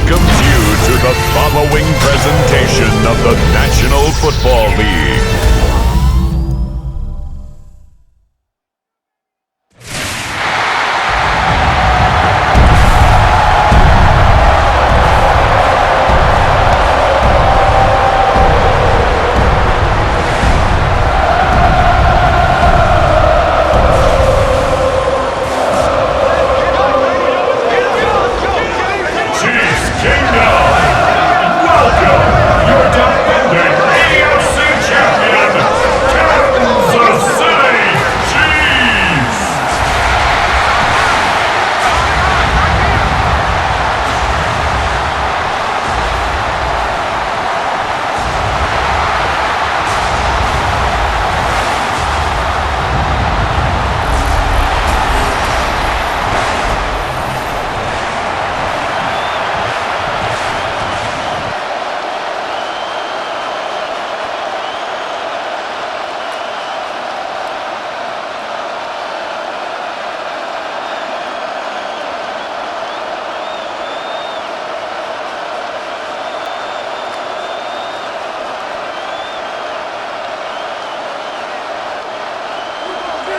welcomes you to the following presentation of the National Football League.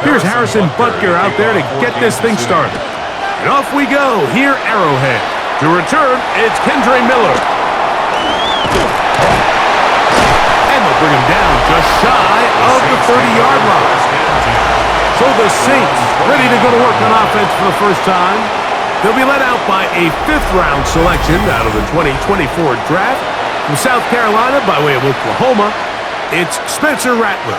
Here's Harrison Butker out there to get this thing started. And off we go here, Arrowhead. To return, it's Kendre Miller. And they'll bring him down just shy of the 30-yard line. So the Saints ready to go to work on offense for the first time. They'll be led out by a fifth-round selection out of the 2024 draft. From South Carolina by way of Oklahoma, it's Spencer Rattler.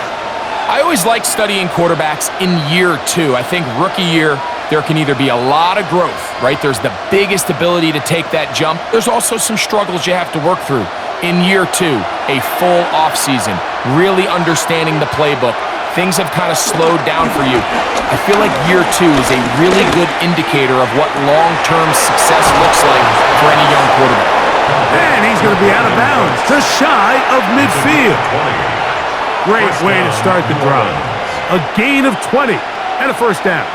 I always like studying quarterbacks in year two. I think rookie year, there can either be a lot of growth, right? There's the biggest ability to take that jump. There's also some struggles you have to work through. In year two, a full offseason, really understanding the playbook. Things have kind of slowed down for you. I feel like year two is a really good indicator of what long-term success looks like for any young quarterback. And he's going to be out of bounds, just shy of midfield. Great way to start the drive. A gain of 20 and a first down.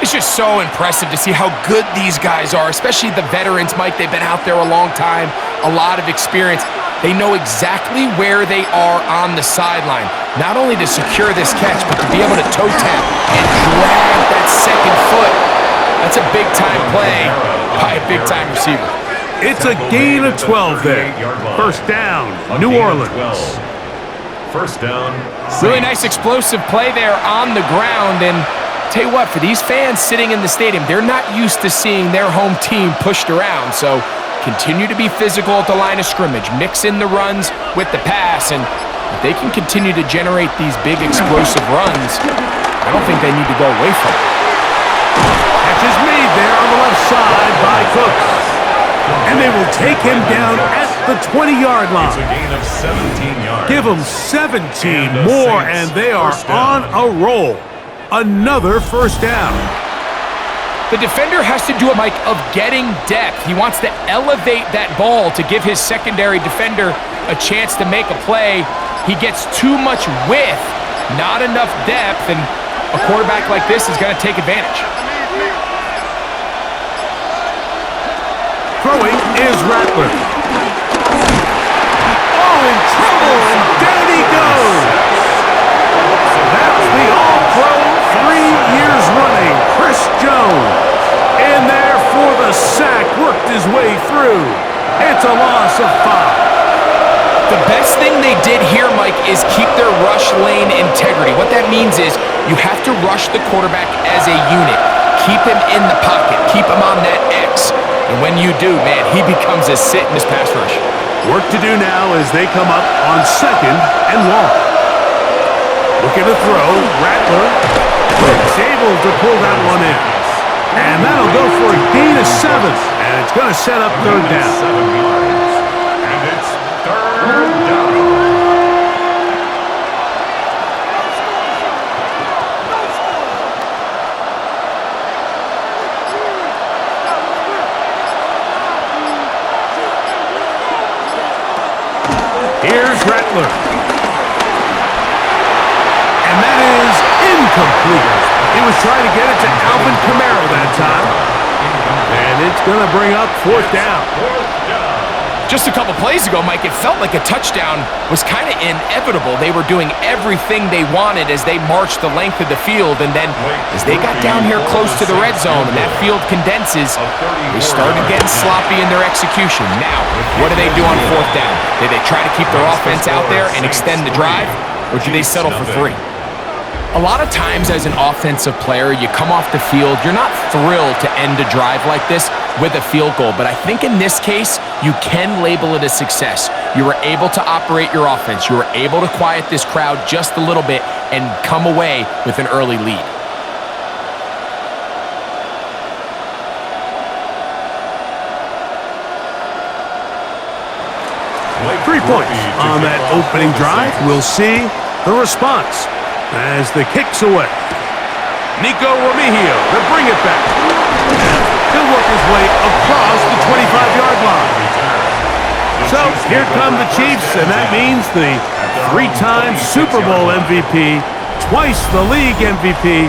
It's just so impressive to see how good these guys are, especially the veterans, Mike. They've been out there a long time, a lot of experience. They know exactly where they are on the sideline, not only to secure this catch, but to be able to toe tap and drag that second foot. That's a big-time play by a big-time receiver. It's a gain of 12 there. First down, New Orleans. First down. Really nice explosive play there on the ground. And tell you what, for these fans sitting in the stadium, they're not used to seeing their home team pushed around. So continue to be physical at the line of scrimmage. Mix in the runs with the pass. And if they can continue to generate these big explosive runs, I don't think they need to go away from it. Catch is made there on the left side by Cooks. And they will take him down at the 20-yard line. It's a gain of 17 yards. Give them 17 more, and they are on a roll. Another first down. The defender has to do a Mike of getting depth. He wants to elevate that ball to give his secondary defender a chance to make a play. He gets too much width, not enough depth, and a quarterback like this is going to take advantage. Throwing is Rattler. Oh, in trouble, and down he goes. That's the All-Pro 3 years running, Chris Jones. In there for the sack, worked his way through. It's a loss of 5. The best thing they did here, Mike, is keep their rush lane integrity. What that means is you have to rush the quarterback as a unit. Keep him in the pocket. Keep him on that X. And when you do, man, he becomes a sit in his pass rush. Work to do now as they come up on 2nd and 1. Looking to throw, Rattler is able to pull that one in. And that'll go for a gain of 7. And it's going to set up third down. 7 yards. And it's third down. Here's Rattler. And that is incomplete. He was trying to get it to Alvin Kamara that time. And it's going to bring up fourth down. Just a couple plays ago, Mike, it felt like a touchdown was kind of inevitable. They were doing everything they wanted as they marched the length of the field, and then as they got down here close to the red zone and that field condenses, they started getting sloppy in their execution. Now, what do they do on fourth down? Do they try to keep their offense out there and extend the drive, or do they settle for 3? A lot of times as an offensive player, you come off the field, you're not thrilled to end a drive like this with a field goal, but I think in this case, you can label it a success. You were able to operate your offense. You were able to quiet this crowd just a little bit and come away with an early lead. Three points on that opening drive. We'll see the response as the kick's away. Nico Remigio to bring it back. He'll work his way across the 25-yard line. So here come the Chiefs, and that means the 3-time Super Bowl MVP, twice the league MVP.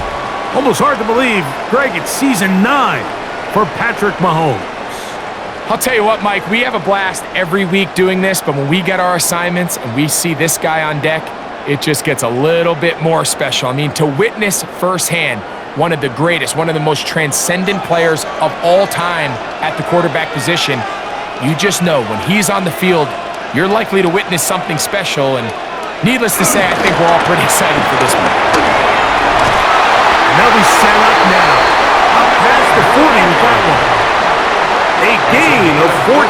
Almost hard to believe, Greg, it's season 9 for Patrick Mahomes. I'll tell you what, Mike, we have a blast every week doing this, but when we get our assignments and we see this guy on deck, it just gets a little bit more special. I mean, to witness firsthand one of the greatest, one of the most transcendent players of all time at the quarterback position, you just know when he's on the field, you're likely to witness something special, and needless to say, I think we're all pretty excited for this one. And they'll be set up now, up past the 40 with that one. A gain of 14,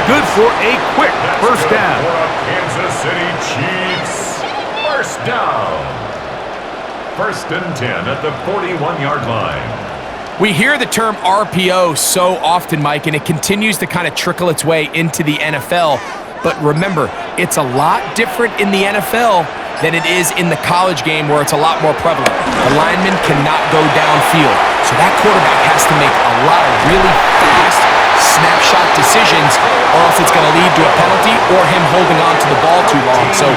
good for a quick first down. Kansas City Chiefs. First down. 1st and 10 at the 41-yard line. We hear the term RPO so often, Mike, and it continues to kind of trickle its way into the NFL. But remember, it's a lot different in the NFL than it is in the college game where it's a lot more prevalent. The lineman cannot go downfield, so that quarterback has to make a lot of really fast snapshot decisions, or else it's going to lead to a penalty or him holding on to the ball too long. So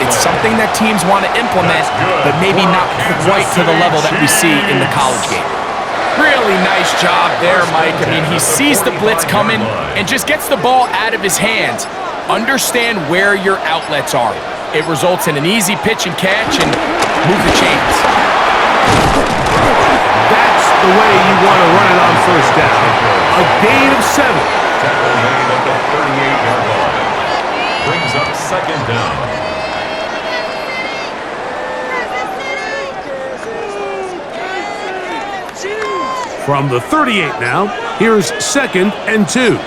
it's something that teams want to implement, but maybe not quite to the level that we see in the college game. Really nice job there, Mike. I mean, he sees the blitz coming and just gets the ball out of his hands. Understand where your outlets are. It results in an easy pitch and catch and move the chains. That's the way you want to run it on first down. A gain of 7. Tackle made at the 38-yard line. Brings up 2nd down. From the 38 now, here's 2nd and 2.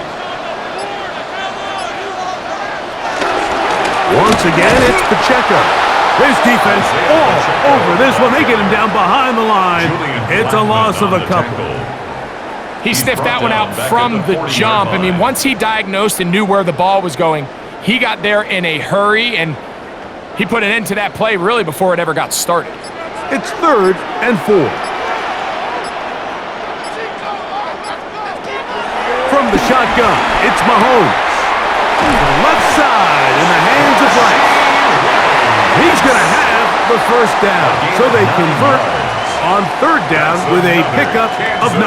Once again, it's Pacheco. His defense all over this one. They get him down behind the line. It's a loss of a couple. He sniffed that one out from the jump. I mean, once he diagnosed and knew where the ball was going, he got there in a hurry, and he put an end to that play really before it ever got started. It's 3rd and 4. From the shotgun, it's Mahomes. To the left side in the hands of Rice. He's going to have the first down. So they convert on 3rd down with a pickup of 9.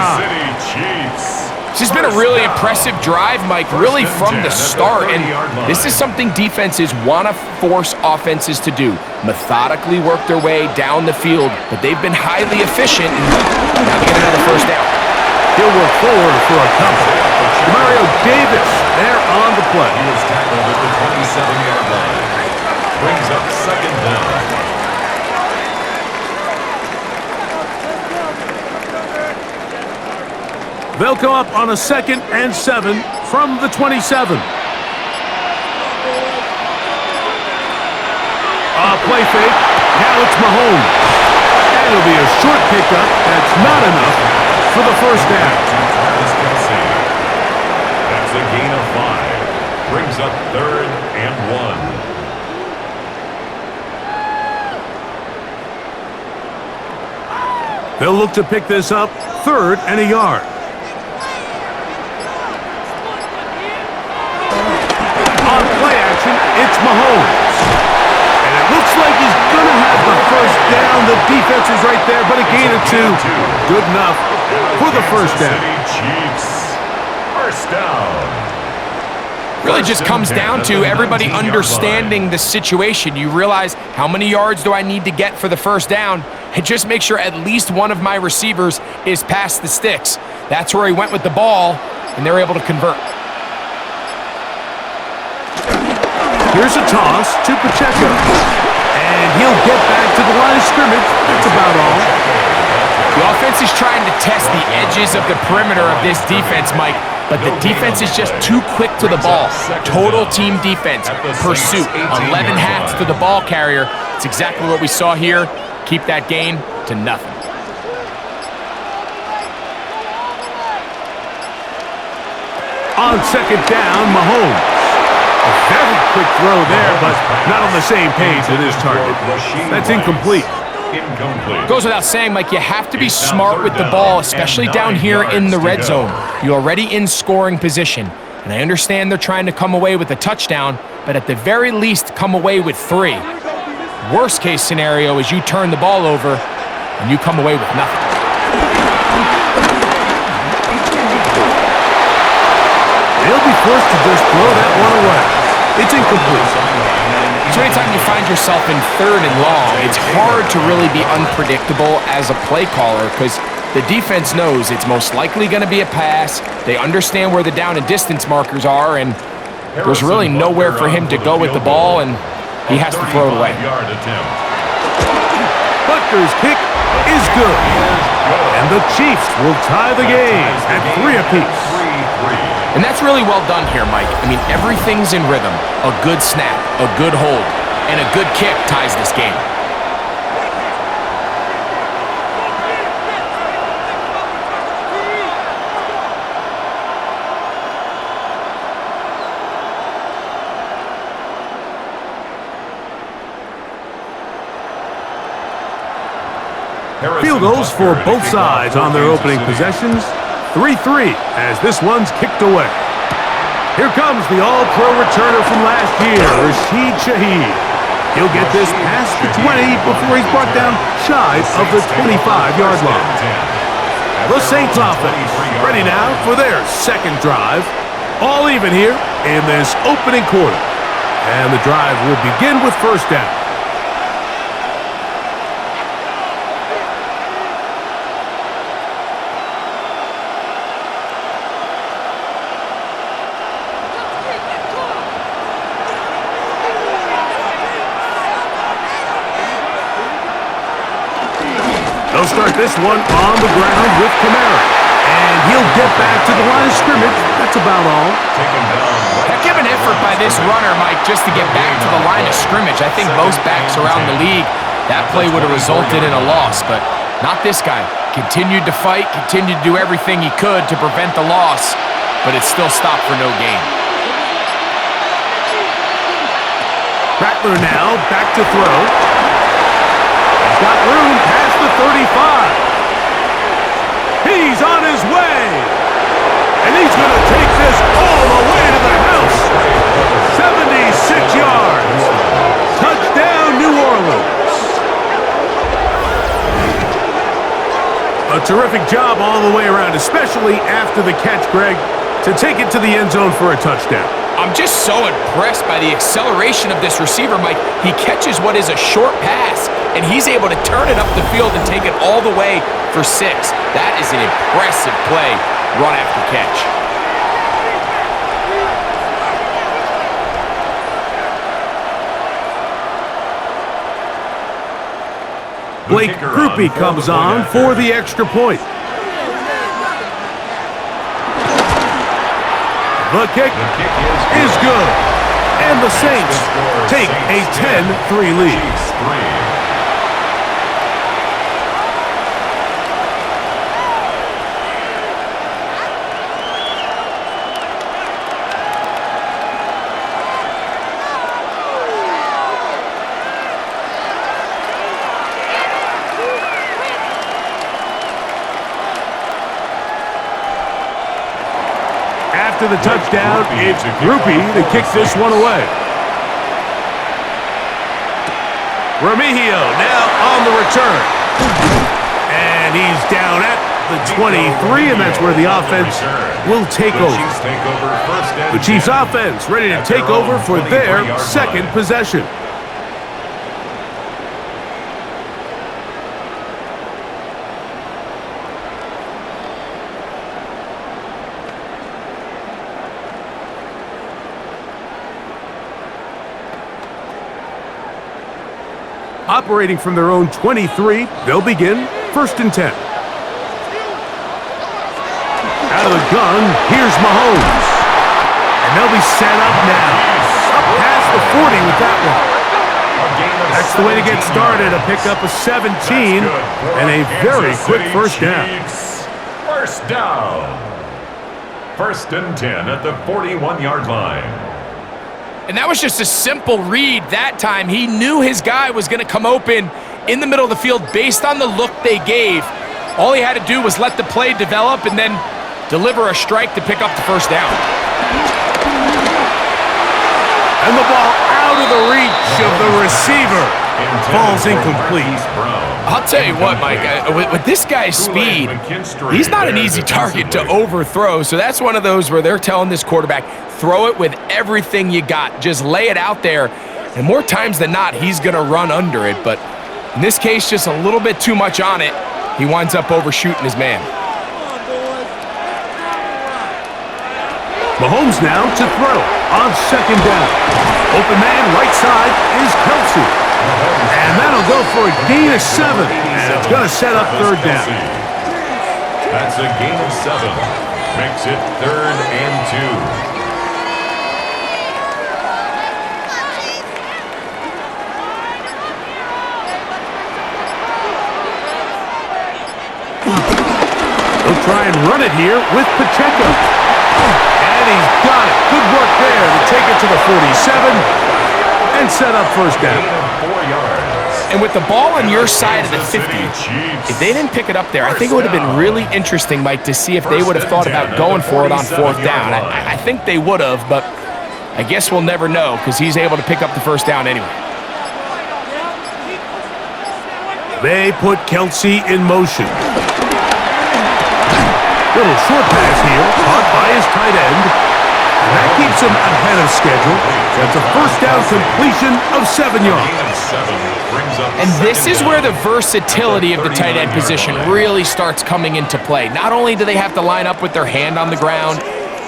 This has been a really impressive drive, Mike, really from the start. And this is something defenses want to force offenses to do. Methodically work their way down the field, but they've been highly efficient and now get another first down. He'll work forward for a couple. Mario Davis there on the play. He was tackled at the 27-yard line. Brings up 2nd down. They'll come up on a 2nd and 7 from the 27. Play fake. Now it's Mahomes. And it'll be a short pickup. That's not enough for the first down. That's a gain of 5. Brings up 3rd and 1. They'll look to pick this up 3rd and a yard. On play action, it's Mahomes. And it looks like he's going to have the first down. The defense is right there, but a gain of 2. Good enough for the first down. Chiefs. First down. Really just comes down to everybody understanding the situation. You realize, how many yards do I need to get for the first down? And just make sure at least one of my receivers is past the sticks. That's where he went with the ball, and they're able to convert. Here's a toss to Pacheco. And he'll get back to the line of scrimmage. That's about all. The offense is trying to test the edges of the perimeter of this defense, Mike, but the defense is just too quick to the ball. Total team defense, pursuit, 11 hats to the ball carrier. It's exactly what we saw here. Keep that gain to nothing. On second down, Mahomes. A very quick throw there, but not on the same page as his target. That's incomplete. Goes without saying, Mike, you have to be smart with the ball, especially down here in the red zone. You're already in scoring position. And I understand they're trying to come away with a touchdown, but at the very least, come away with 3. Worst case scenario is you turn the ball over and you come away with nothing. They'll be forced to just throw that one away. It's incomplete. So anytime you find yourself in 3rd and long, it's hard to really be unpredictable as a play caller because the defense knows it's most likely going to be a pass. They understand where the down and distance markers are, and there's really nowhere for him to go with the ball, and he has to throw it away. Butker's kick is good. And the Chiefs will tie the game at 3 apiece. And that's really well done here, Mike. I mean, everything's in rhythm. A good snap, a good hold, and a good kick ties this game. Field goals for both sides on their opening possessions. 3-3 as this one's kicked away. Here comes the all-pro returner from last year, Rashid Shaheed. He'll get this past the 20 before he's brought down shy of the 25-yard line. The Saints offense ready now for their second drive. All even here in this opening quarter. And the drive will begin with first down. They'll start this one on the ground with Kamara. And he'll get back to the line of scrimmage. That's about all. Heck of an effort by this runner, Mike, just to get back to the line of scrimmage. I think most backs around the league, that play would have resulted in a loss, but not this guy. Continued to fight, continued to do everything he could to prevent the loss, but it still stopped for no gain. Rattler now back to throw. He's got room past the 35. He's on his way. And he's going to take this all the way to the house. 76 yards. Touchdown, New Orleans. A terrific job all the way around, especially after the catch, Greg, to take it to the end zone for a touchdown. I'm just so impressed by the acceleration of this receiver, Mike. He catches what is a short pass, and he's able to turn it up the field and take it all the way for 6. That is an impressive play, run after catch. Blake Grupe comes on for the extra point. The kick is good. And the Saints take a 10-3 lead. After the touchdown, it's Grupe to kick this one away. Remigio now on the return. And he's down at the 23, and that's where the offense will take over. The Chiefs offense ready to take over for their second possession. Operating from their own 23, they'll begin 1st and 10. Out of the gun, here's Mahomes. And they'll be set up now. Up past the 40 with that one. That's the way to get started, a pickup of 17 and a very quick first down. First down. 1st and 10 at the 41-yard line. And that was just a simple read that time. He knew his guy was going to come open in the middle of the field based on the look they gave. All he had to do was let the play develop and then deliver a strike to pick up the first down. And the ball out of the reach of the receiver. Ball's incomplete. I'll tell you what, Mike, with this guy's speed, he's not an easy target to overthrow. So that's one of those where they're telling this quarterback, throw it with everything you got. Just lay it out there. And more times than not, he's going to run under it. But in this case, just a little bit too much on it. He winds up overshooting his man. Mahomes now to throw on 2nd down. Open man, right side is Kelsey. And that'll go for a gain of 7. And it's going to set up 3rd down. That's a gain of 7. Makes it 3rd and 2. They'll try and run it here with Pacheco. And he's got it. Good work there to take it to the 47 and set up 1st down. And with the ball on your side of the 50, if they didn't pick it up there, I think it would have been really interesting, Mike, to see if they would have thought about going for it on 4th down. I think they would have, but I guess we'll never know because he's able to pick up the 1st down anyway. They put Kelsey in motion. Little short pass here, caught by his tight end. And that keeps him ahead of schedule. That's a 1st down completion of 7 yards. And this is where the versatility of the tight end position really starts coming into play. Not only do they have to line up with their hand on the ground,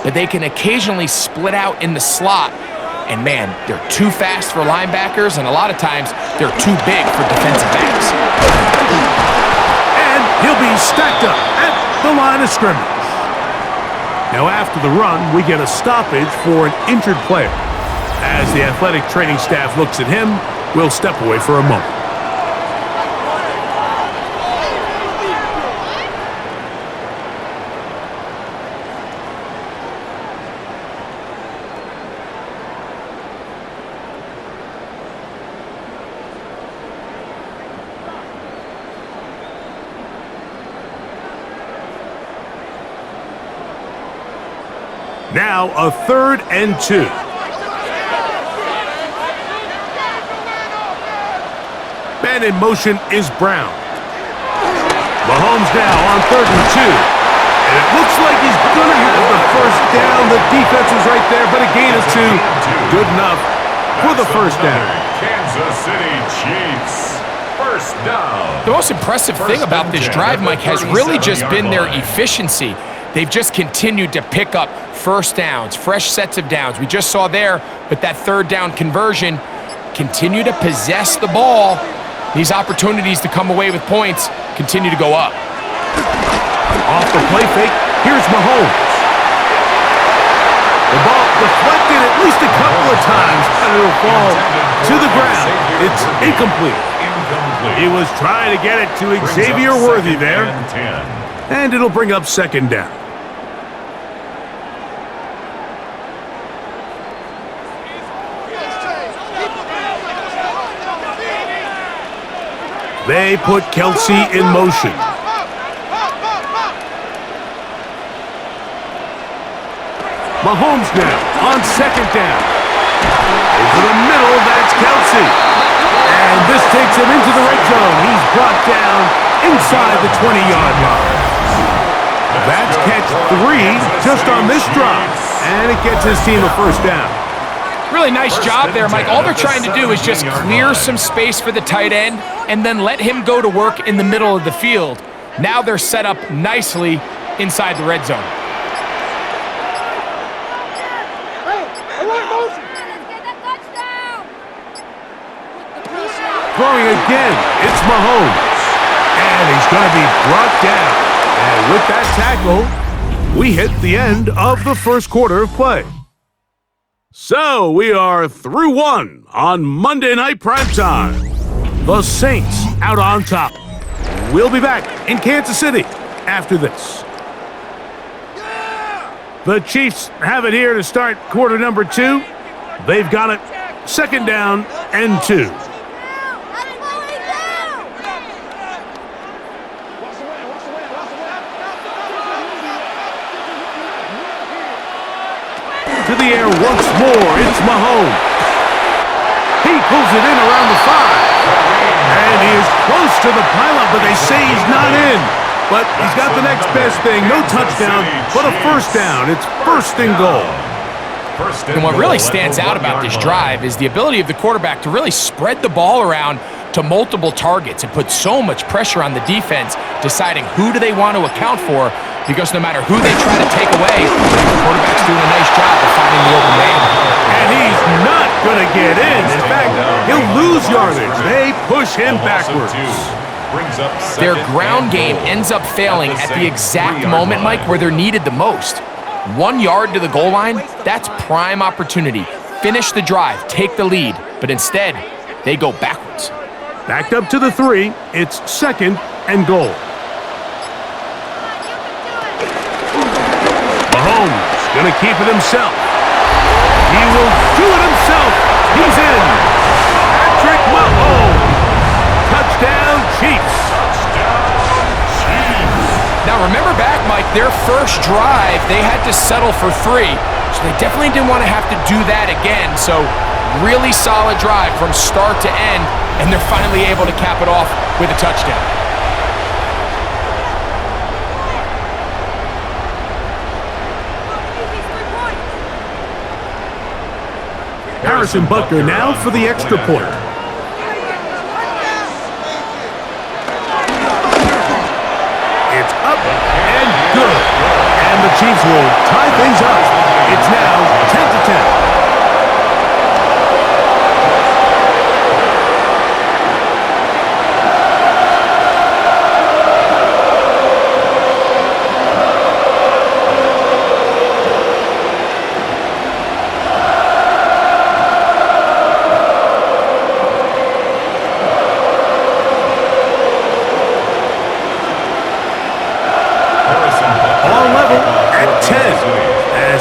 but they can occasionally split out in the slot. And man, they're too fast for linebackers, and a lot of times they're too big for defensive backs. And he'll be stacked up at the line of scrimmage. Now after the run, we get a stoppage for an injured player. As the athletic training staff looks at him, we'll step away for a moment. Now a 3rd and 2. Man in motion is Brown. Mahomes now on 3rd and 2. And it looks like he's going to have the 1st down. The defense is right there, but a gain of 2. Good enough for the 1st down. Kansas City Chiefs. 1st down. The most impressive thing about this drive, Mike, has really just been their efficiency. They've just continued to pick up 1st downs, fresh sets of downs. We just saw there with that 3rd down conversion, continue to possess the ball. These opportunities to come away with points continue to go up. Off the play fake, here's Mahomes. The ball deflected at least a couple of times, and it'll fall to the ground. It's incomplete. He was trying to get it to Xavier Worthy there. And it'll bring up 2nd down. They put Kelsey in motion. Mahomes now on 2nd down. Over the middle, that's Kelsey. And this takes him into the red zone. He's brought down inside the 20-yard line. 3 just on this drive, and it gets his team a first down. Really nice job there, Mike. All they're trying to do is just clear some space for the tight end and then let him go to work in the middle of the field. Now they're set up nicely inside the red zone. Throwing again, it's Mahomes. And he's going to be brought down. And with that tackle, we hit the end of the first quarter of play. So we are through one on Monday Night Primetime. The Saints out on top. We'll be back in Kansas City after this. The Chiefs have it here to start quarter number 2. They've got it 2nd down and 2. To the air once more, it's Mahomes. He pulls it in around the 5. And he is close to the pylon, but they say he's not in. But he's got the next best thing. No touchdown, but a first down. It's 1st and goal. And what really stands out about this drive is the ability of the quarterback to really spread the ball around to multiple targets and put so much pressure on the defense, deciding who do they want to account for, because no matter who they try to take away, the quarterback's doing a nice job of finding the open man. And he's not going to get in. In fact, he'll lose yardage. They push him backwards. Their ground game ends up failing at the exact moment, Mike, where they're needed the most. 1 yard to the goal line, that's prime opportunity. Finish the drive, take the lead, but instead, they go backwards. Backed up to the 3, it's 2nd and goal. Mahomes going to keep it himself. He will do it himself. He's in. Patrick Mahomes. Touchdown, Chiefs. Now remember back, Mike, their first drive, they had to settle for 3. So they definitely didn't want to have to do that again. So really solid drive from start to end, and they're finally able to cap it off with a touchdown. Harrison Butker now for the extra point. It's up and good. And the Chiefs will tie things up. It's now 10-10.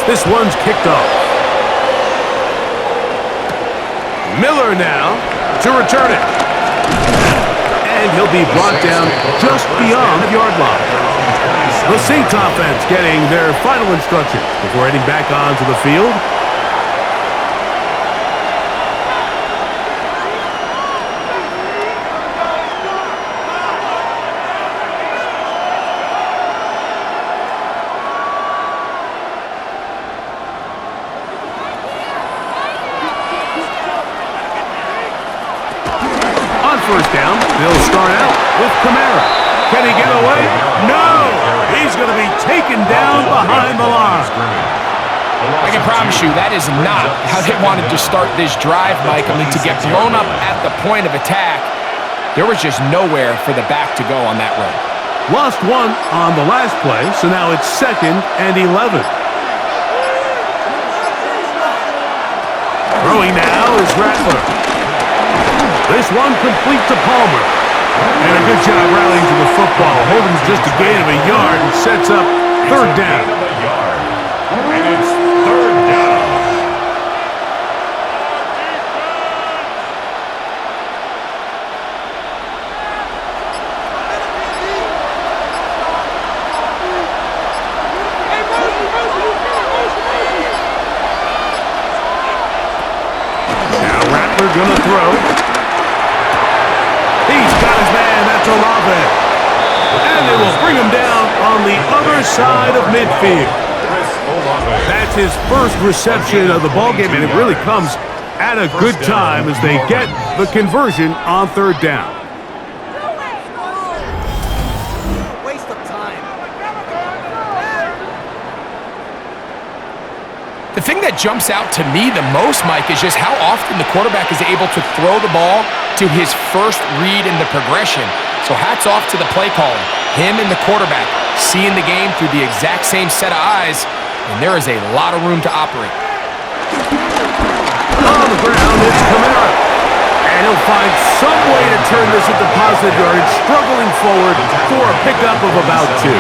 This one's kicked off. Miller now to return it. And he'll be brought down just beyond the yard line. The Saints offense getting their final instructions before heading back onto the field. First down, they'll start out with Kamara. Can he get away? No! He's going to be taken down behind the line. I can promise you that is not how they wanted to start this drive, Mike. I mean, to get blown up at the point of attack, there was just nowhere for the back to go on that run. Lost 1 on the last play, so now it's 2nd and 11. Throwing now is Rattler. This one complete to Palmer. And a good job rallying to the football. Holding just a gain of a yard and sets up 3rd down. And it's 3rd down. Now Rattler gonna throw. He's got his man, that's Olave. And they will bring him down on the other side of midfield. That's his first reception of the ballgame, and it really comes at a good time as they get the conversion on third down. Waste of time. The thing that jumps out to me the most, Mike, is just how often the quarterback is able to throw the ball to his first read in the progression. So hats off to the play calling. Him and the quarterback seeing the game through the exact same set of eyes, and there is a lot of room to operate. On the ground, it's Kamara. And he'll find some way to turn this into positive yardage, struggling forward for a pickup of about 2.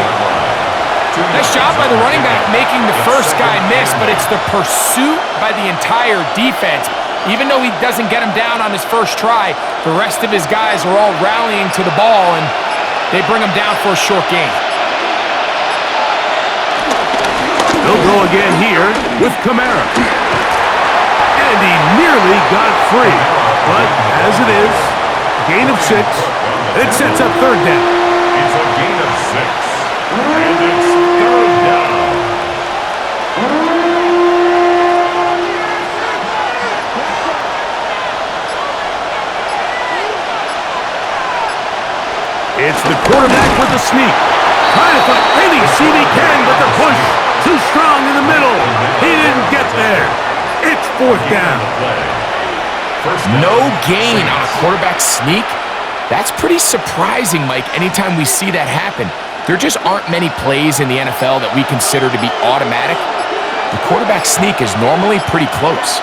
Nice job by the running back making the first guy miss, but it's the pursuit by the entire defense. Even though he doesn't get him down on his first try, the rest of his guys are all rallying to the ball, and they bring him down for a short gain. They'll go again here with Kamara. And he nearly got free. But as it is, gain of 6. It sets up third down. It's a gain of 6. And it's third down. It's the quarterback with the sneak. Trying to find any seam he can, but the push too strong in the middle. He didn't get there. It's fourth down. No gain on a quarterback sneak? That's pretty surprising, Mike, anytime we see that happen. There just aren't many plays in the NFL that we consider to be automatic. The quarterback sneak is normally pretty close.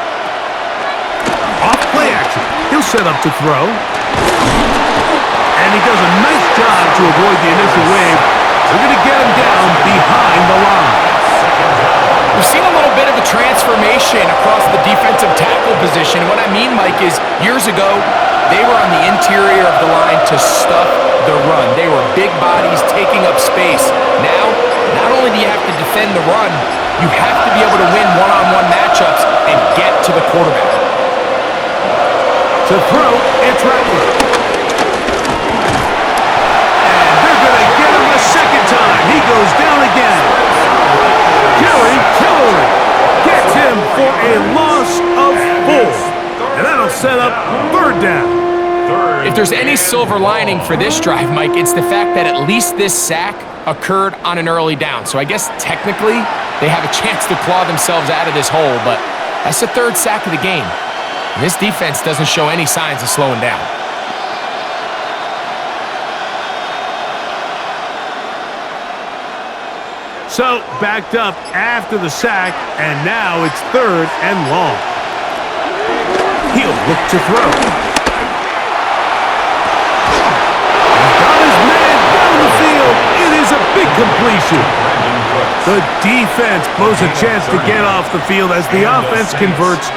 Off play action. He'll set up to throw. And he does a nice job to avoid the initial wave. They're going to get him down behind the line. We've seen a little bit of a transformation across the defensive tackle position. What I mean, Mike, is years ago, they were on the interior of the line to stuff the run. They were big bodies taking up space. Now, not only do you have to defend the run, you have to be able to win one-on-one matchups and get to the quarterback. To throw, it's Rattler. And they're going to get him a second time. He goes down again. Tillery gets him for a loss of 4. And that'll set up third down. If there's any silver lining for this drive, Mike, it's the fact that at least this sack occurred on an early down. So I guess technically they have a chance to claw themselves out of this hole, but that's the third sack of the game. And this defense doesn't show any signs of slowing down. So, backed up after the sack, and now it's third and long. He'll look to throw. He's got his man down the field. It is a big completion. The defense blows a chance to get off the field as the offense converts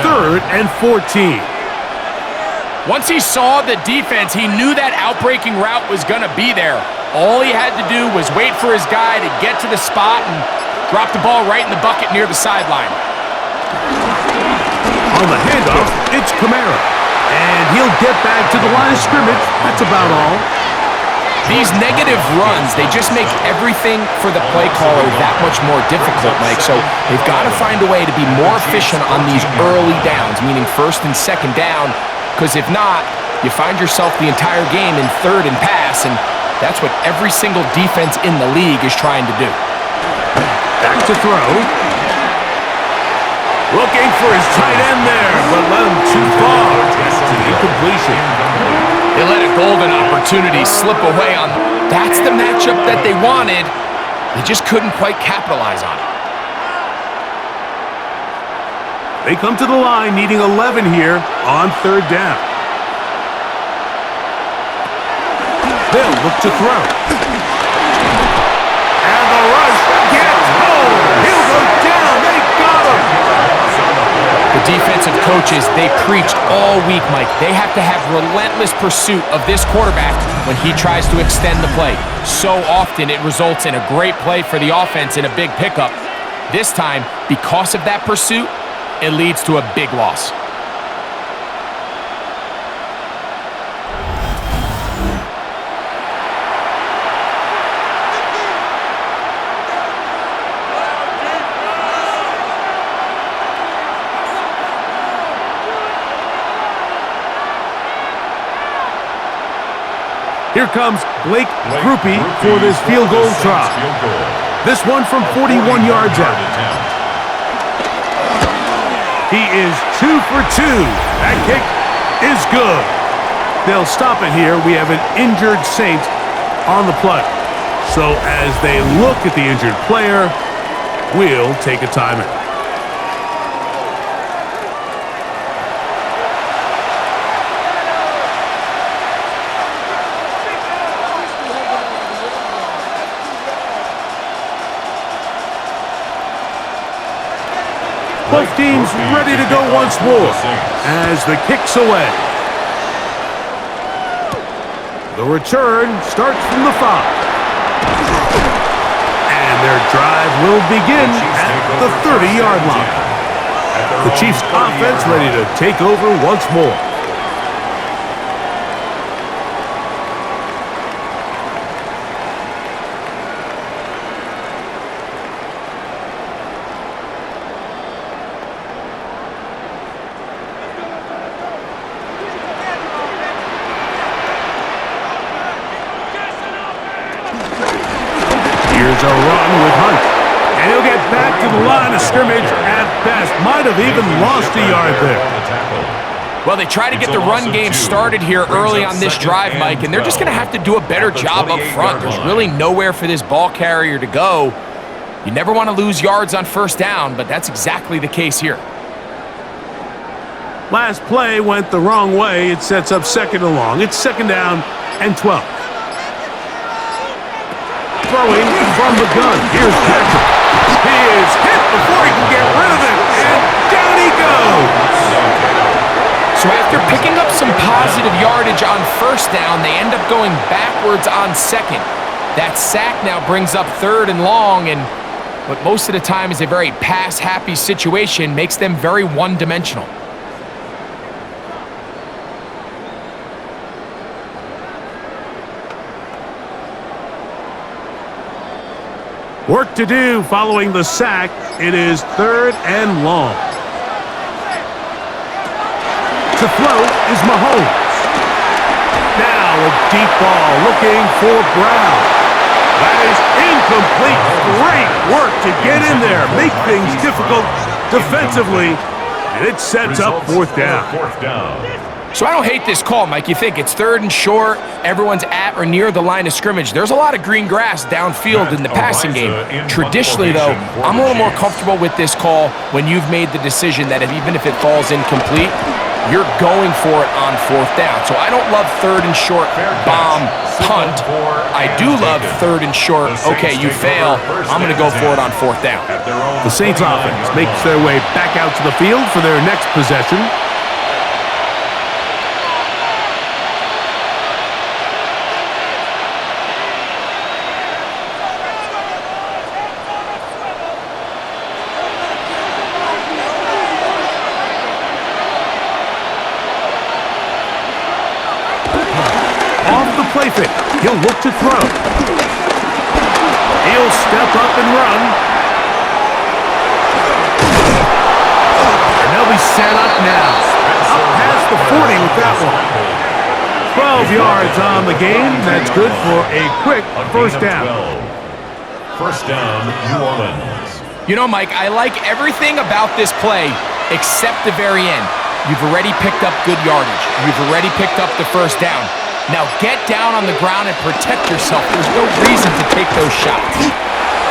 third and 14. Once he saw the defense, he knew that outbreaking route was going to be there. All he had to do was wait for his guy to get to the spot and drop the ball right in the bucket near the sideline. On the handoff, it's Kamara. And he'll get back to the line of scrimmage. That's about all. These negative runs, they just make everything for the play caller that much more difficult, Mike. So they've got to find a way to be more efficient on these early downs, meaning first and second down, because if not, you find yourself the entire game in third and pass, and that's what every single defense in the league is trying to do. Back to throw. Looking for his tight end there, but let him too far. That's the incompletion. They let a golden opportunity slip away on them. That's the matchup that they wanted. They just couldn't quite capitalize on it. They come to the line needing 11 here on third down. They'll look to throw. And the rush gets home. He'll go down. They got him. The defensive coaches, they preach all week, Mike. They have to have relentless pursuit of this quarterback when he tries to extend the play. So often it results in a great play for the offense and a big pickup. This time, because of that pursuit, it leads to a big loss. Here comes Blake Groupie for this field goal try. This one from 41 yards out. He is 2 for 2. That kick is good. They'll stop it here. We have an injured Saint on the play. So as they look at the injured player, we'll take a timeout. Both teams ready to go once more as the kick's away. The return starts from the 5. And their drive will begin at the 30-yard line. The Chiefs' offense ready to take over once more. Here's a run with Hunt. And he'll get back to the line of scrimmage at best. Might have even lost a yard there. Well, they try to get the run game started here early on this drive, Mike, and they're just going to have to do a better job up front. There's really nowhere for this ball carrier to go. You never want to lose yards on first down, but that's exactly the case here. Last play went the wrong way. It sets up second and long. It's second down and 12. Throwing from the gun. Here's Patrick. He is hit before he can get rid of it, and down he goes. So after picking up some positive yardage on first down, they end up going backwards on second. That sack now brings up third and long, and what most of the time is a very pass-happy situation makes them very one-dimensional. Work to do following the sack. It is third and long. To throw is Mahomes. Now a deep ball looking for Brown. That is incomplete. Great work to get in there. Make things difficult defensively. And it sets up fourth down. So I don't hate this call, Mike. You think it's third and short, everyone's at or near the line of scrimmage. There's a lot of green grass downfield in the passing game. Traditionally, though, I'm a little more comfortable with this call when you've made the decision that even if it falls incomplete, you're going for it on fourth down. So I don't love third and short, bomb, punt. I do love third and short, okay, you fail, I'm going to go for it on fourth down. The Saints offense makes their way back out to the field for their next possession. Play fake. He'll look to throw. He'll step up and run. And they'll be set up now. Up past the 40 with that one. 12 yards on the game. That's good for a quick first down. First down, New Orleans. You know, Mike, I like everything about this play except the very end. You've already picked up good yardage. You've already picked up the first down. Now get down on the ground and protect yourself. There's no reason to take those shots.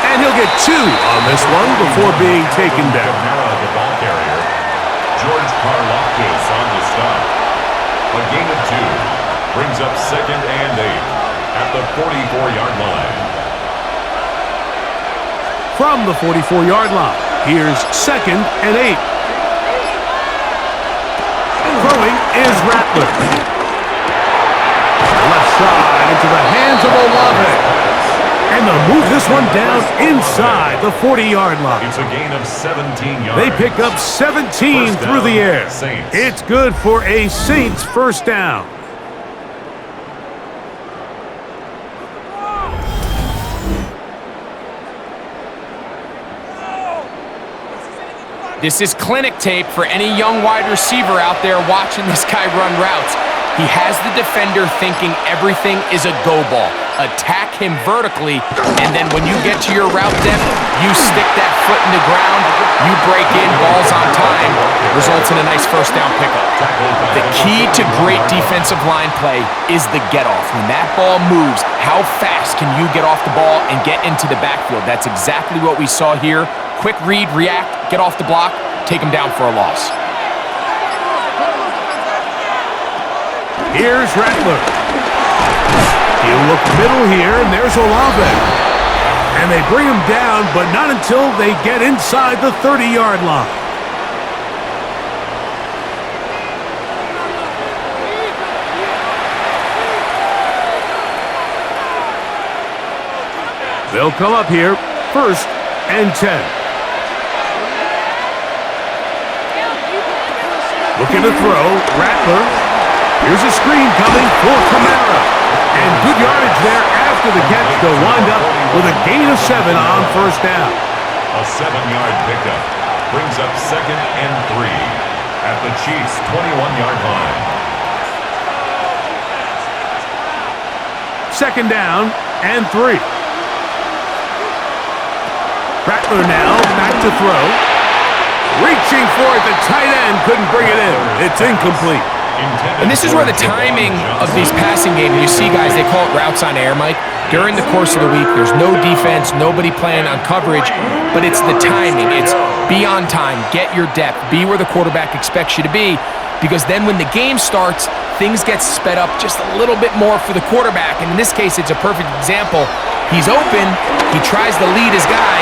And he'll get 2 on this one before being taken down. Kamara, the ball carrier. George Karlaftis on the stop. A gain of 2 brings up second and 8 at the 44-yard line. From the 44-yard line, here's second and 8. Throwing is Rattler. Left side into the hands of Olave. And they'll move this one down inside the 40-yard line. It's a gain of 17 yards. They pick up 17 through the air. Saints. It's good for a Saints first down. This is clinic tape for any young wide receiver out there watching this guy run routes. He has the defender thinking everything is a go ball. Attack him vertically, and then when you get to your route depth, you stick that foot in the ground, you break in, balls on time, results in a nice first down pickup. The key to great defensive line play is the get-off. When that ball moves, how fast can you get off the ball and get into the backfield? That's exactly what we saw here. Quick read, react, get off the block, take him down for a loss. Here's Rattler. He'll look middle here, and there's Olave. And they bring him down, but not until they get inside the 30-yard line. They'll come up here, 1st and 10. Looking to throw, Rattler. Here's a screen coming for Kamara. And good yardage there after the catch. They'll wind up with a gain of 7 on 1st down. A 7-yard pickup brings up 2nd and 3 at the Chiefs' 21-yard line. 2nd down and 3. Rattler now back to throw. Reaching for it, the tight end couldn't bring it in. It's incomplete. And this is where the timing of these passing games, you see guys, they call it routes on air, Mike. During the course of the week, there's no defense, nobody playing on coverage, but it's the timing. It's be on time, get your depth, be where the quarterback expects you to be, because then when the game starts, things get sped up just a little bit more for the quarterback. And in this case, it's a perfect example. He's open, he tries to lead his guy,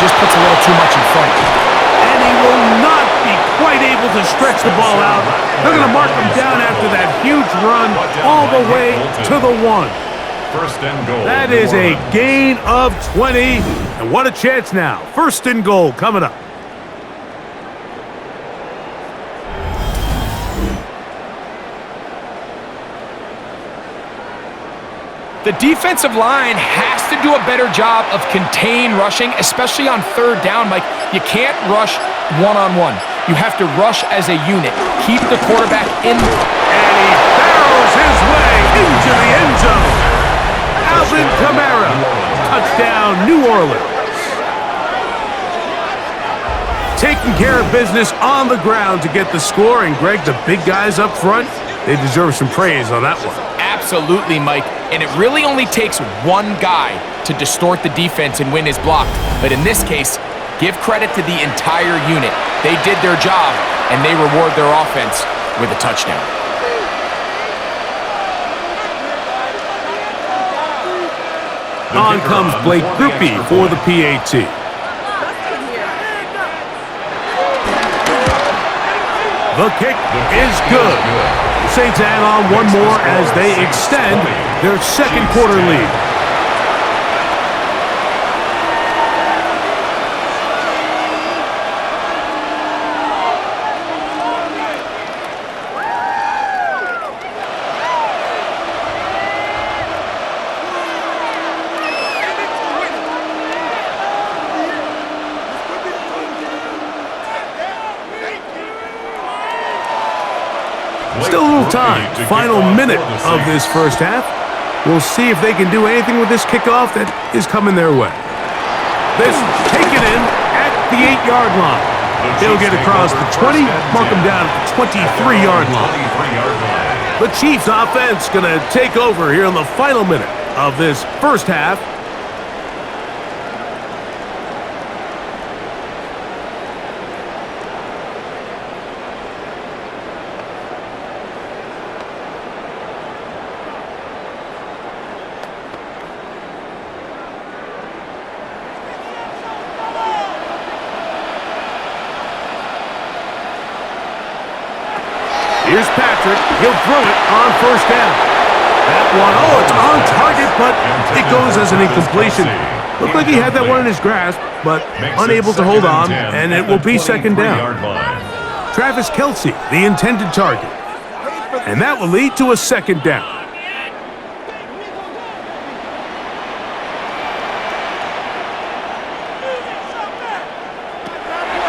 just puts a little too much in front. And he will not be quite able to stretch the ball out. They're going to mark him down after that huge run all the way to the 1. 1st and goal. That is a gain of 20. And what a chance now. 1st and goal coming up. The defensive line has to do a better job of contain rushing, especially on 3rd down, Mike. You can't rush one-on-one. You have to rush as a unit. Keep the quarterback in. And he barrels his way into the end zone. Alvin Kamara. Touchdown, New Orleans. Taking care of business on the ground to get the score. And, Greg, the big guys up front, they deserve some praise on that one. Absolutely, Mike. And it really only takes one guy to distort the defense and win his block. But in this case, give credit to the entire unit. They did their job, and they reward their offense with a touchdown. On comes Blake Grupe for the PAT. The kick is good. Saints add on one more as they extend their 2nd quarter lead. Still a little time. Final minute of this 1st half. We'll see if they can do anything with this kickoff that is coming their way. This taken in at the 8-yard line. They'll get across the 20, mark them down at the 23-yard line. The Chiefs offense going to take over here in the final minute of this 1st half. Here's Patrick. He'll throw it on 1st down. That one, it's on target, but it goes as an incompletion. Looked like he had that one in his grasp, but unable to hold on, and it will be 2nd down. Travis Kelce, the intended target. And that will lead to a 2nd down.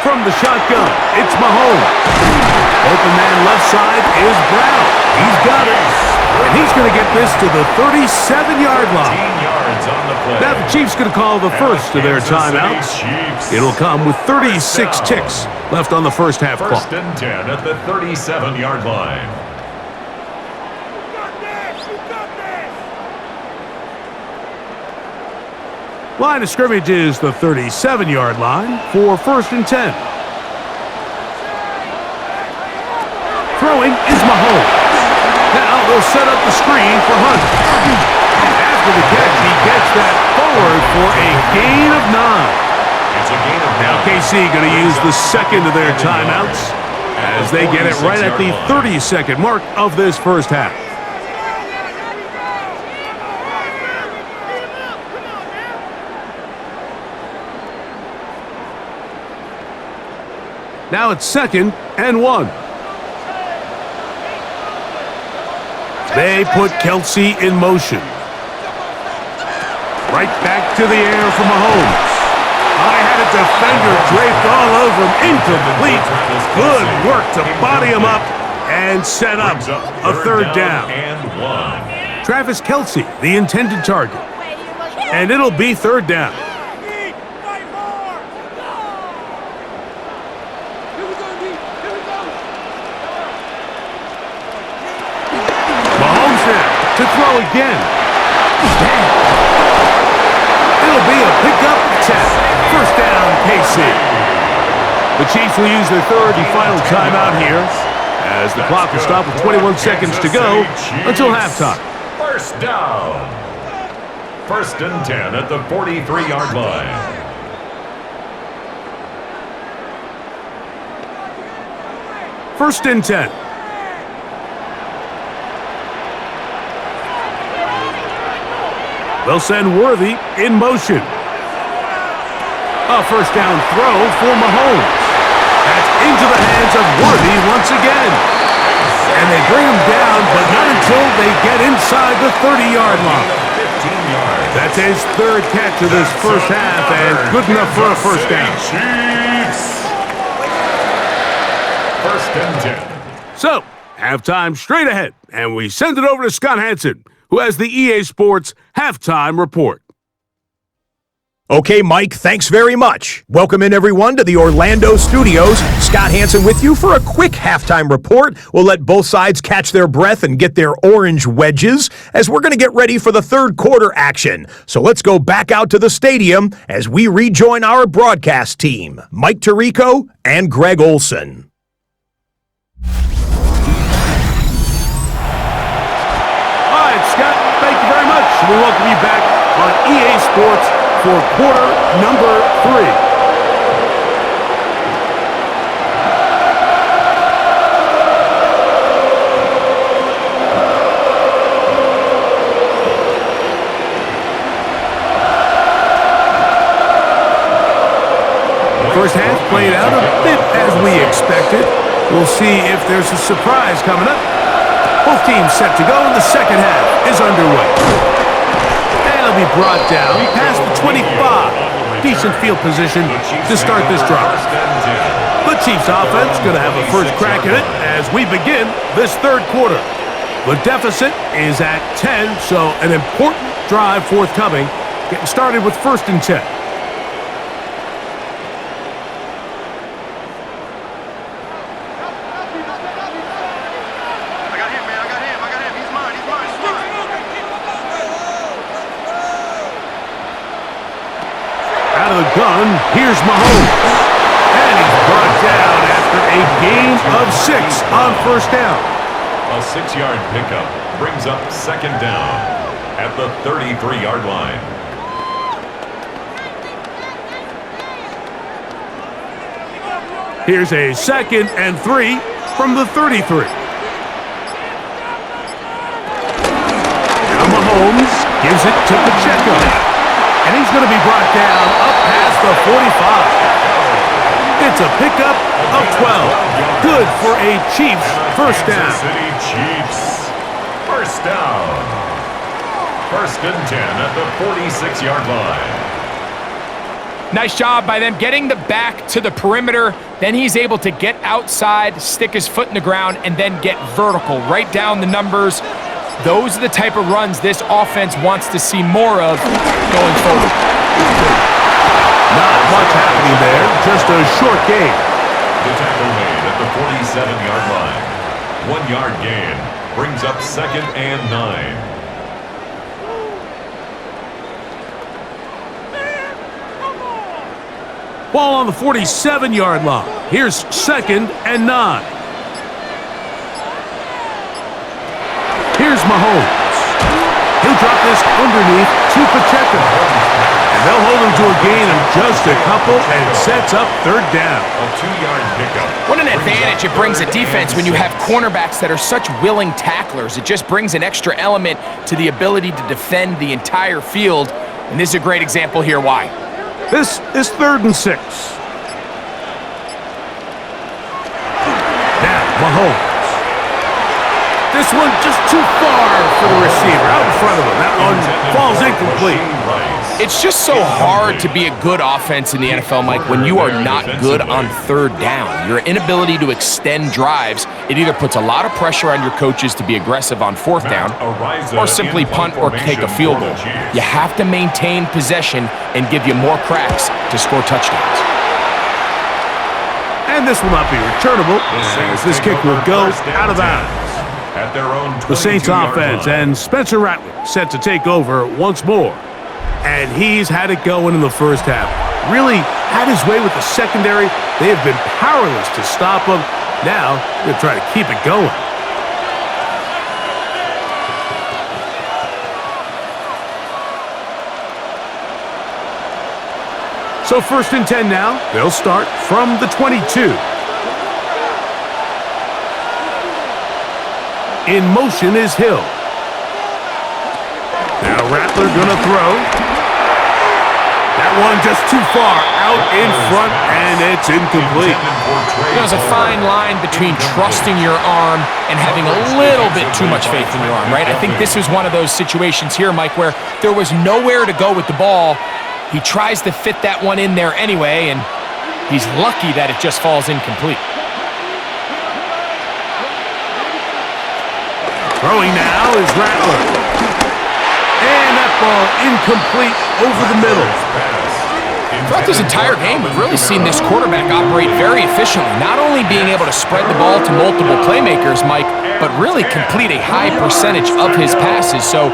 From the shotgun, it's Mahomes. Open man left side is Brown. He's got it. And he's going to get this to the 37-yard line. 15 yards on the play. Now the Chiefs going to call the first of their timeouts. It'll come with 36 ticks left on the first half clock. First and 10 at the 37-yard line. Line of scrimmage is the 37-yard line for first and 10. Throwing is Mahomes. Now they'll set up the screen for Hunt. After the catch, he gets that forward for a gain of 9. It's a gain of 9. Now KC going to use the second of their timeouts as they get it right at the 30-second mark of this first half. Now it's 2nd and 1. They put Kelsey in motion. Right back to the air for Mahomes. I had a defender draped all over him. Incomplete. Good work to body him up and set up a third down. Travis Kelsey, the intended target. And it'll be third down. To throw again. It'll be a pickup of 10. First down, KC. The Chiefs will use their third and final timeout here as the clock will stop with 21 seconds to go until halftime. First down. First and 10 at the 43-yard line. First and 10. They'll send Worthy in motion. A first down throw for Mahomes. That's into the hands of Worthy once again. And they bring him down, but not until they get inside the 30-yard line. 15 yards. That's his third catch of this first half, and good enough for a first down. Chiefs. First and 10. So, halftime straight ahead, and we send it over to Scott Hansen, who has the EA Sports Halftime Report. Okay, Mike, thanks very much. Welcome in, everyone, to the Orlando studios. Scott Hansen with you for a quick halftime report. We'll let both sides catch their breath and get their orange wedges as we're going to get ready for the third quarter action. So let's go back out to the stadium as we rejoin our broadcast team, Mike Tirico and Greg Olson. Scott, thank you very much. We welcome you back on EA Sports for quarter number 3. First half played out a bit as we expected. We'll see if there's a surprise coming up. Both teams set to go, and the second half is underway. And it'll be brought down past the 25. Decent field position to start this drive. The Chiefs offense going to have a first crack at it as we begin this third quarter. The deficit is at 10, so an important drive forthcoming. Getting started with first and 10. Gun, here's Mahomes. And he's brought down after a gain of 6 on first down. A 6-yard pickup brings up second down at the 33-yard line. Here's a 2nd and 3 from the 33. Now Mahomes gives it to Pacheco. And he's going to be brought down up past the 45. It's a pickup of 12. Good for a Chiefs first down. City Chiefs. First down. First and 10 at the 46-yard line. Nice job by them getting the back to the perimeter. Then he's able to get outside, stick his foot in the ground, and then get vertical, right down the numbers. Those are the type of runs this offense wants to see more of going forward. Not much happening there, just a short gain. The tackle made at the 47-yard line. 1 yard gain brings up 2nd and 9. Ball on the 47-yard line. Here's 2nd and 9. Here's Mahomes. He'll drop this underneath to Pacheco. And they'll hold him to a gain of just a couple and sets up 3rd down. A 2-yard pickup. What an advantage it brings a defense when you have cornerbacks that are such willing tacklers. It just brings an extra element to the ability to defend the entire field. And this is a great example here why. This is 3rd and 6. Now, Mahomes. This one just too far for the receiver. Out in front of him. That one falls incomplete. It's just so hard to be a good offense in the NFL, Mike, when you are not good on 3rd down. Your inability to extend drives, it either puts a lot of pressure on your coaches to be aggressive on 4th down or simply punt or take a field goal. You have to maintain possession and give you more cracks to score touchdowns. And this will not be returnable as this kick will go out of bounds. At their own The Saints offense and Spencer Rattler set to take over once more. And he's had it going in the first half. Really had his way with the secondary. They have been powerless to stop him. Now they'll try to keep it going. So 1st and 10 now. They'll start from the 22. In motion is Hill. Now Rattler gonna throw. That one just too far out in front, and it's incomplete. There's a fine line between trusting your arm and having a little bit too much faith in your arm, right? I think this was one of those situations here, Mike, where there was nowhere to go with the ball. He tries to fit that one in there anyway, and he's lucky that it just falls incomplete. Throwing now is Rattler. And that ball incomplete over the middle. Throughout this entire game, we've really seen this quarterback operate very efficiently, not only being able to spread the ball to multiple playmakers, Mike, but really complete a high percentage of his passes. So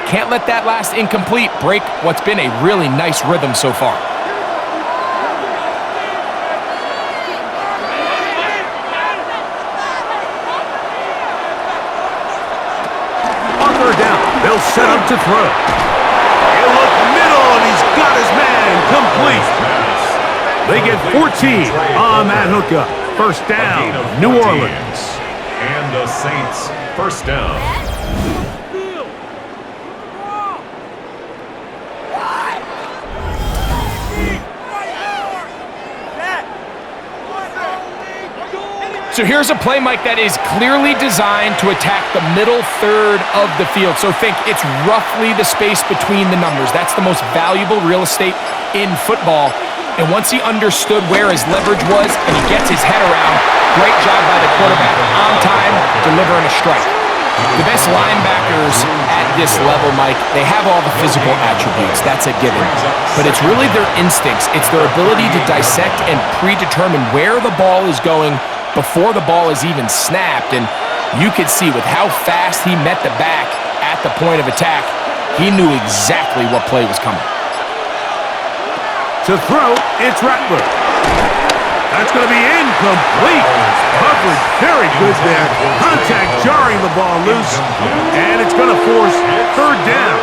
can't let that last incomplete break what's been a really nice rhythm so far. They'll set up to throw. He'll look middle, and he's got his man complete. They get 14 on that hookup. 1st down, New Orleans. And the Saints, 1st down. So here's a play, Mike, that is clearly designed to attack the middle 3rd of the field. So think it's roughly the space between the numbers. That's the most valuable real estate in football. And once he understood where his leverage was and he gets his head around, great job by the quarterback on time, delivering a strike. The best linebackers at this level, Mike, they have all the physical attributes. That's a given. But it's really their instincts. It's their ability to dissect and predetermine where the ball is going before the ball is even snapped. And you could see with how fast he met the back at the point of attack, he knew exactly what play was coming. To throw, it's Rattler. That's going to be incomplete. Coverage very good there. Contact jarring the ball loose, and it's going to force 3rd down.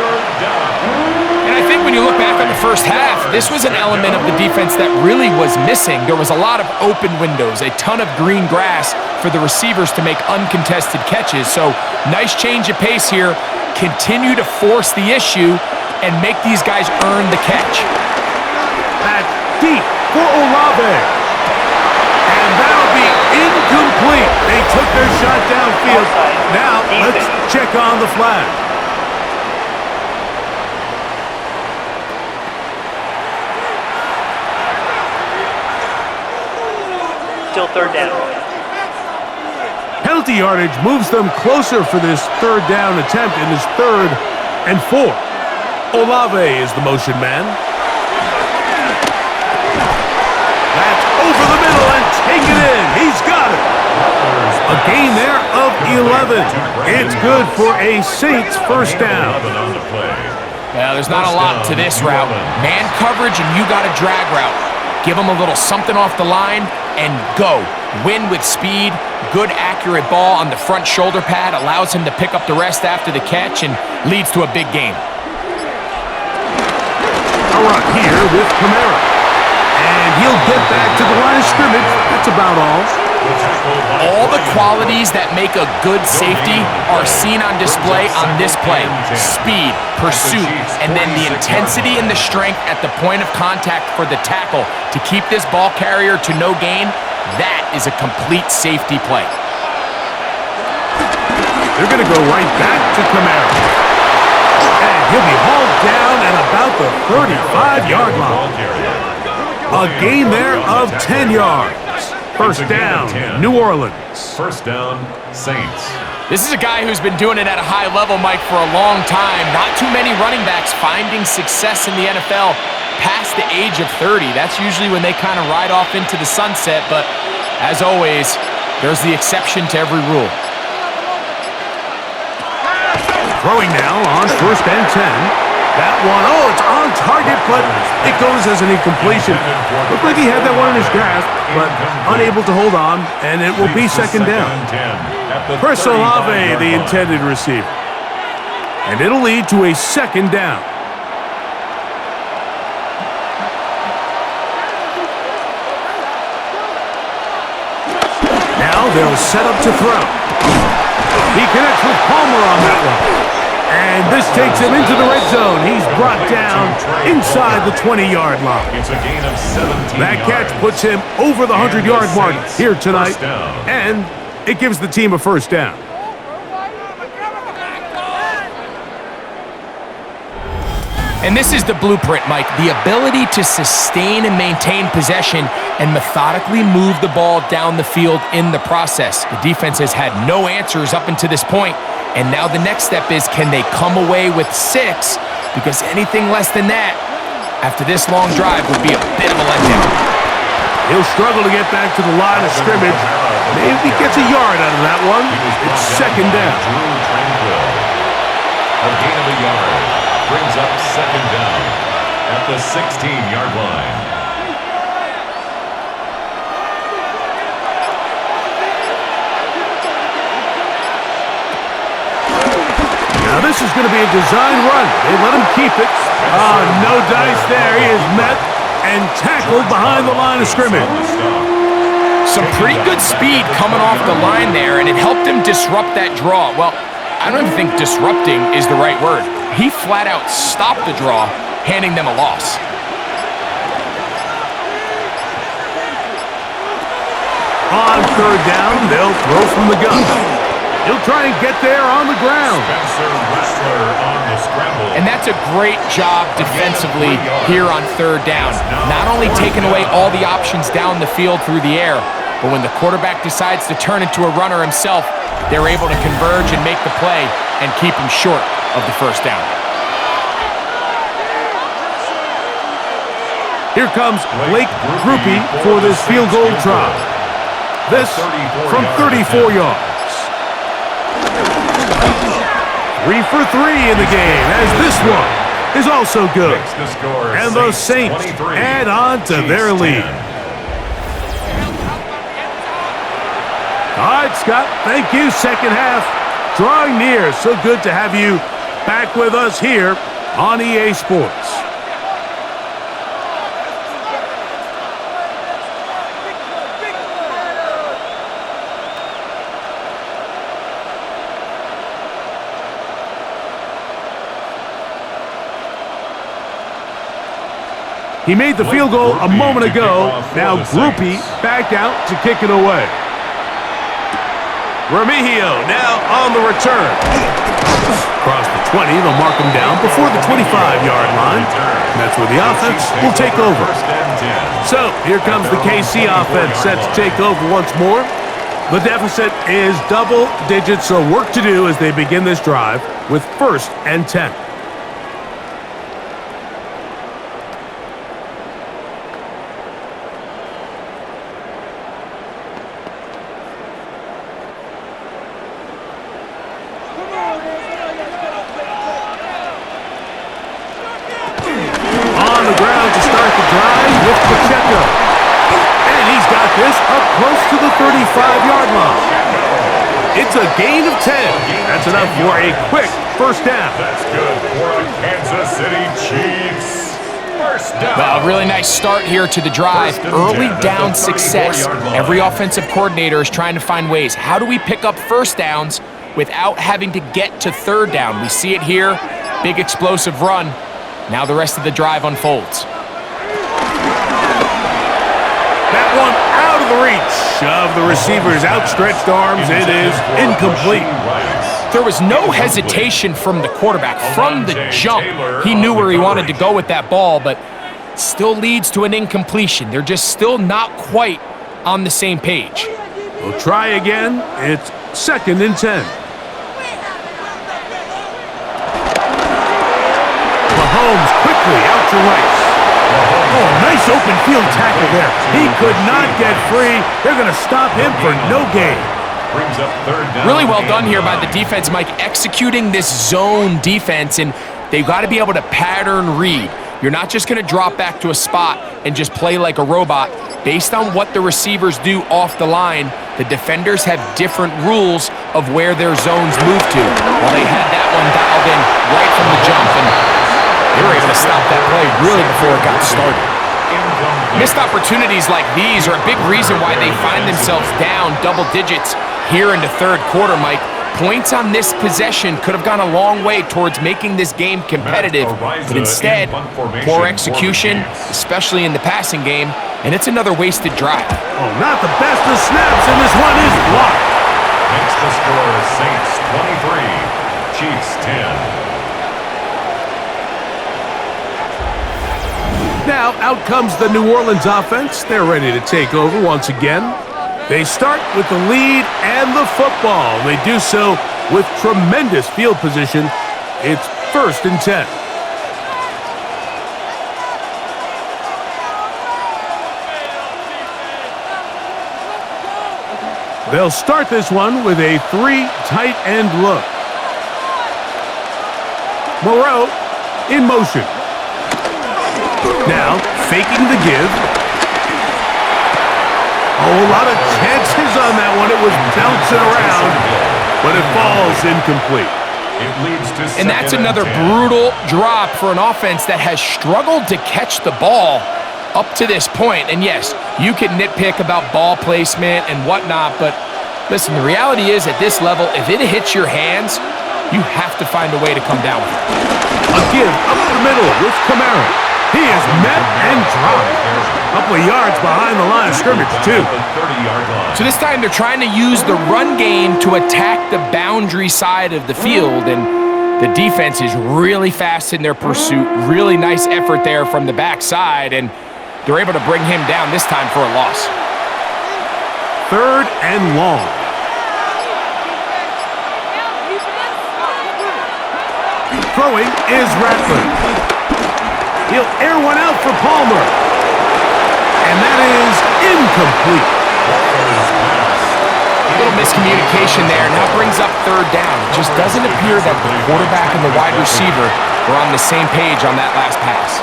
And I think when you look back on the first half, this was an element of the defense that really was missing. There was a lot of open windows, a ton of green grass for the receivers to make uncontested catches. So nice change of pace here. Continue to force the issue and make these guys earn the catch. That's deep for Olave. And that'll be incomplete. They took their shot downfield. Now let's check on the flag. still third down. Penalty yardage moves them closer for this third down attempt in his 3rd and 4. Olave is the motion man. That's over the middle and take it in. He's got it. A gain there of 11. It's good for a Saints first down. Yeah, there's not a lot to this route. Man coverage and you got a drag route. Give him a little something off the line and go. Win with speed. Good accurate ball on the front shoulder pad allows him to pick up the rest after the catch and leads to a big game. A run here with Kamara. And he'll get back to the line of scrimmage. That's about all. All the qualities that make a good safety are seen on display on this play. Speed, pursuit, and then the intensity and the strength at the point of contact for the tackle to keep this ball carrier to no gain. That is a complete safety play. They're going to go right back to Kamara. And he'll be hauled down at about the 35-yard line. A gain there of 10 yards. First down, New Orleans. First down, Saints. This is a guy who's been doing it at a high level, Mike, for a long time. Not too many running backs finding success in the NFL past the age of 30. That's usually when they kind of ride off into the sunset, but as always, there's the exception to every rule. Throwing now on 1st and 10. That one, it's on target, but it goes as an incompletion. Looked like he had that one in his grasp, but unable to hold on, and it will be second down. Chris Olave, the intended receiver. And it'll lead to a second down. Now they'll set up to throw. He connects with Palmer on that one. And this takes him into the red zone. He's brought down inside the 20-yard line. It's a gain of 17 That catch puts him over the 100-yard mark here tonight. And it gives the team a first down. And this is the blueprint, Mike. The ability to sustain and maintain possession and methodically move the ball down the field in the process. The defense has had no answers up until this point. And now the next step is, can they come away with 6? Because anything less than that, after this long drive, would be a bit of a letdown. He'll struggle to get back to the line of scrimmage. Maybe gets a yard out of that one. It's second down. A gain of a yard brings up second down at the 16-yard line. Now this is going to be a design run. They let him keep it. No dice there. He is met and tackled behind the line of scrimmage. Some pretty good speed coming off the line there, and it helped him disrupt that draw. Well, I don't even think disrupting is the right word. He flat out stopped the draw, handing them a loss. On third down, they'll throw from the gun. He'll try and get there on the ground. And that's a great job defensively here on third down. Not only taking away all the options down the field through the air, but when the quarterback decides to turn into a runner himself, they're able to converge and make the play and keep him short of the first down. Here comes Blake Groupie for this field goal try. This from 34 yards. 3 for 3 in the game, as this one is also good. And the Saints add on to their lead. All right, Scott, thank you. Second half drawing near. So good to have you back with us here on EA Sports. He made the field goal a moment ago. Now Groupie back out to kick it away. Remigio now on the return. Across the 20, they'll mark him down before the 25-yard line. And that's where the offense will take over. So here comes the KC offense set to take over once more. The deficit is double digits, so work to do as they begin this drive with 1st and 10. On the ground to start the drive with Pacheco. And he's got this up close to the 35-yard line. It's a gain of 10. That's enough for a quick first down. That's good for the Kansas City Chiefs. First down. Well, a really nice start here to the drive. Early down success. Every offensive coordinator is trying to find ways. How do we pick up first downs without having to get to third down? We see it here. Big explosive run. Now the rest of the drive unfolds. That one out of the reach of the receiver's outstretched arms. It is incomplete. There was no hesitation from the quarterback. From the jump, he knew where he wanted to go with that ball, but still leads to an incompletion. They're just still not quite on the same page. We'll try again. It's 2nd and 10. Mahomes quickly out to right. Oh, nice open field tackle there. He could not get free. They're going to stop him for no gain. Brings up 3rd down. Really well done here by the defense, Mike, executing this zone defense, and they've got to be able to pattern read. You're not just going to drop back to a spot and just play like a robot. Based on what the receivers do off the line, the defenders have different rules of where their zones move to. Well, they had that one dialed in right from the jump, and they were able to stop that play really before it got started. Missed opportunities like these are a big reason why they find themselves down double digits here in the 3rd quarter, Mike. Points on this possession could have gone a long way towards making this game competitive, but instead, poor execution, especially in the passing game, and it's another wasted drive. Oh, not the best of snaps, and this one is blocked. Makes the score Saints 23, Chiefs 10. Now, out comes the New Orleans offense. They're ready to take over once again. They start with the lead and the football. They do so with tremendous field position. It's 1st and 10. They'll start this one with a 3 tight end look. Moreau in motion. Now, faking the give. Oh, a lot of chances on that one. It was bouncing around, but it falls incomplete. It leads to And that's 2nd and another 10. brutal drop for an offense that has struggled to catch the ball up to this point. And yes, you can nitpick about ball placement and whatnot, but listen, the reality is at this level, if it hits your hands, you have to find a way to come down with it. A give up the middle with Kamara. He is met and dropped. A couple of yards behind the line of scrimmage, too. So this time they're trying to use the run game to attack the boundary side of the field, and the defense is really fast in their pursuit. Really nice effort there from the backside, and they're able to bring him down this time for a loss. 3rd and long. Throwing is Rattler. He'll air one out for Palmer. And that is incomplete. A little miscommunication there. Now brings up 3rd down. It just doesn't appear that the quarterback and the wide receiver were on the same page on that last pass.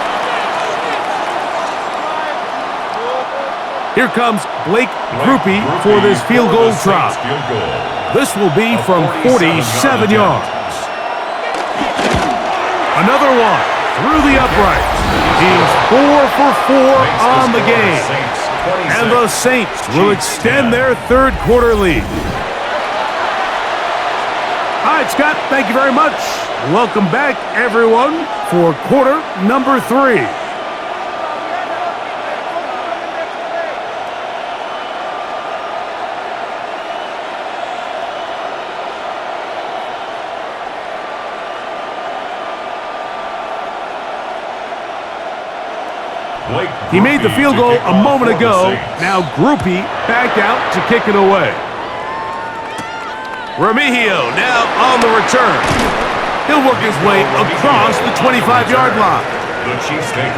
Here comes Blake Grupe for this field goal drop. This will be from 47 yards. Another one through the uprights. He's 4 for 4 on the game. And the Saints will extend their 3rd quarter lead. All right, Scott, thank you very much. Welcome back, everyone, for quarter number 3. He made the field goal a moment ago. Now Groupie back out to kick it away. Remigio now on the return. He'll work his way across the 25-yard line.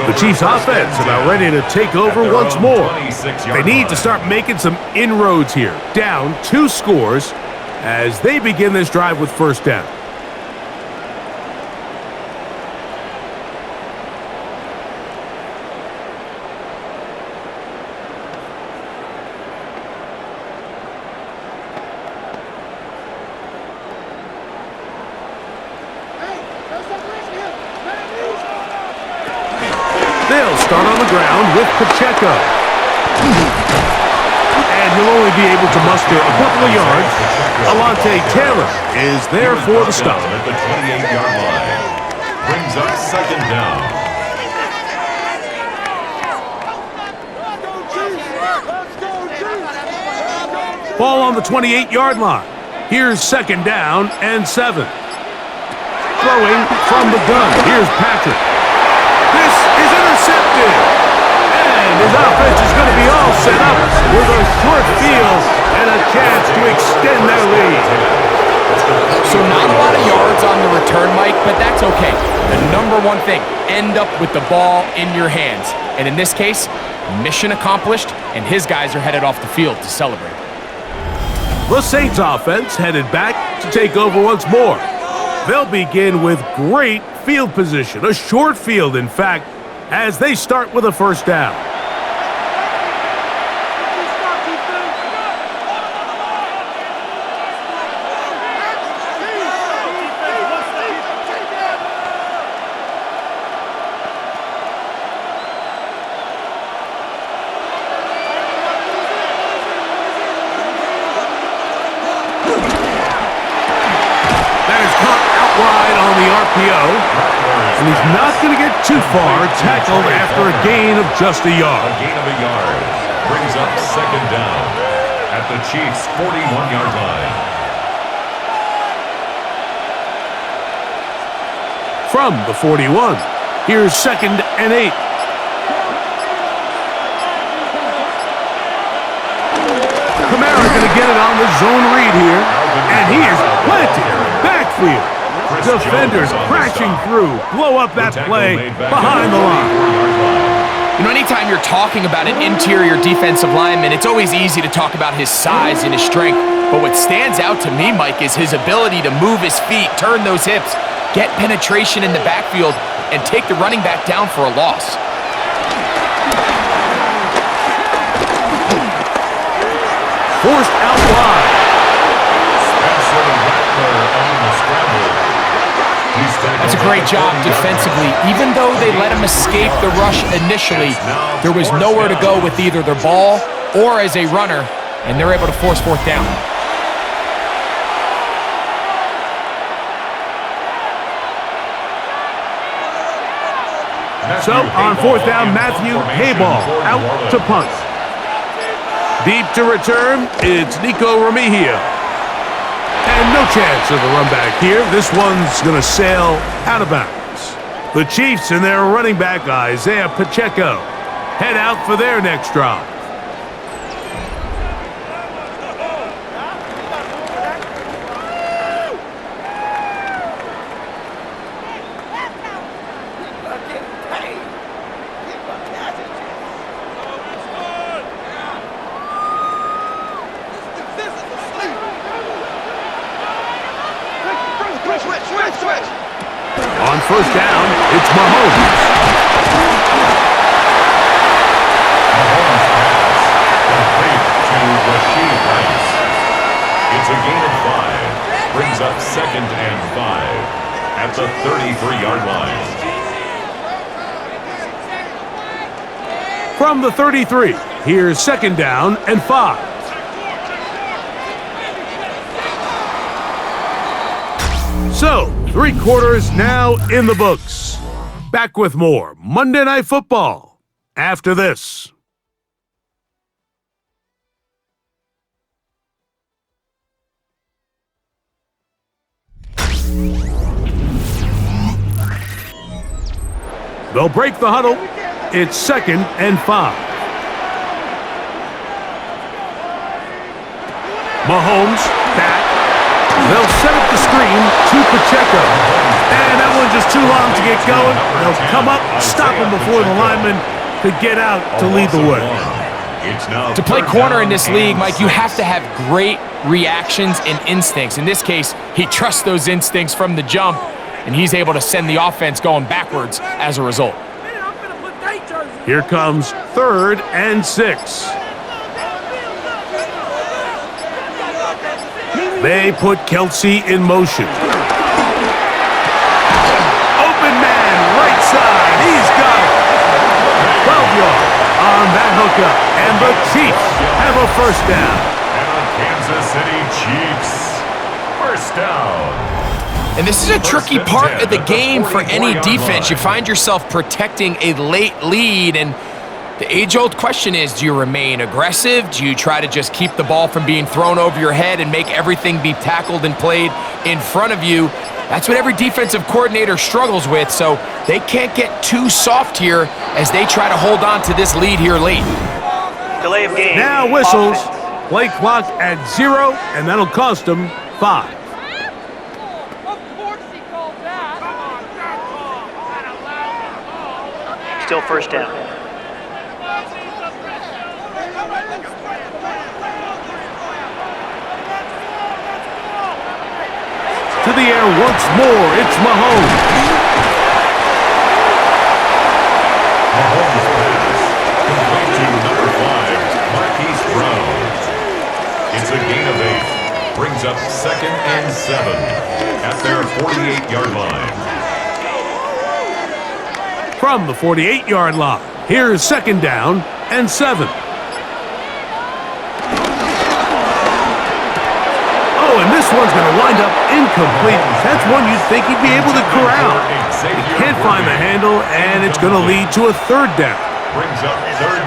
The Chiefs offense about ready to take over once more. They need to start making some inroads here. Down 2 scores as they begin this drive with first down. They'll start on the ground with Pacheco. And he'll only be able to muster a couple of yards. Alontae Taylor is there for the stop. At the 28-yard line. Brings up second down. Ball on the 28-yard line. Here's second down and 7. Throwing from the gun. Here's Patrick. This is intercepted. And his offense is going to be all set up with a short field and a chance to extend their lead. So not a lot of yards on the return, Mike, but that's okay. The number one thing, end up with the ball in your hands. And in this case, mission accomplished, and his guys are headed off the field to celebrate. The Saints offense headed back to take over once more. They'll begin with great field position, a short field, in fact, as they start with a first down. And he's not going to get too far, tackled after a gain of just a yard. A gain of a yard brings up second down at the Chiefs' 41-yard line. From the 41, here's second and 8. Kamara going to get it on the zone read here, and he is planted backfield. Defenders crashing through, blow up that play behind the line. You know, anytime you're talking about an interior defensive lineman, it's always easy to talk about his size and his strength. But what stands out to me, Mike, is his ability to move his feet, turn those hips, get penetration in the backfield, and take the running back down for a loss. Forced out wide. That's a great job defensively. Even though they let him escape the rush initially, there was nowhere to go with either their ball or as a runner, and they're able to force fourth down. So on fourth down, Matthew Hayball out to punt. Deep to return, it's Nico Remigio. And no chance of a run back here. This one's going to sail out of bounds. The Chiefs and their running back, Isaiah Pacheco, head out for their next drive. On first down, it's Mahomes. It's a gain of 5. Brings up second and 5 at the 33-yard line. From the 33, here's second down and 5. So, 3 quarters now in the books. Back with more Monday Night Football after this. They'll break the huddle. it's 2nd and 5. Mahomes back. They'll set up the screen to Pacheco. And that one's just too long to get going. They'll come up, stop him before the lineman could get out to lead the way. To play corner in this league, Mike, you have to have great reactions and instincts. In this case, he trusts those instincts from the jump, and he's able to send the offense going backwards as a result. Here comes 3rd and 6. They put Kelsey in motion. Open man, right side. He's got it. 12-yard on that hookup. And the Chiefs have a first down. And the Kansas City Chiefs, first down. And this is a tricky part of the game for any defense. You find yourself protecting a late lead, and the age-old question is, do you remain aggressive? Do you try to just keep the ball from being thrown over your head and make everything be tackled and played in front of you? That's what every defensive coordinator struggles with, so they can't get too soft here as they try to hold on to this lead here late. Delay of game. Now whistles. Play clock at 0, and that'll cost them 5. Still first down. To the air once more, it's Mahomes. Mahomes pass, complete to number 5, Marquise Brown. It's a gain of 8, brings up 2nd and 7 at their 48-yard line. From the 48-yard line, here's 2nd down and 7. Oh, and this one's going to wind up incomplete. That's one you'd think he'd be able to corral. He can't find the handle, and it's going to lead to a 3rd down.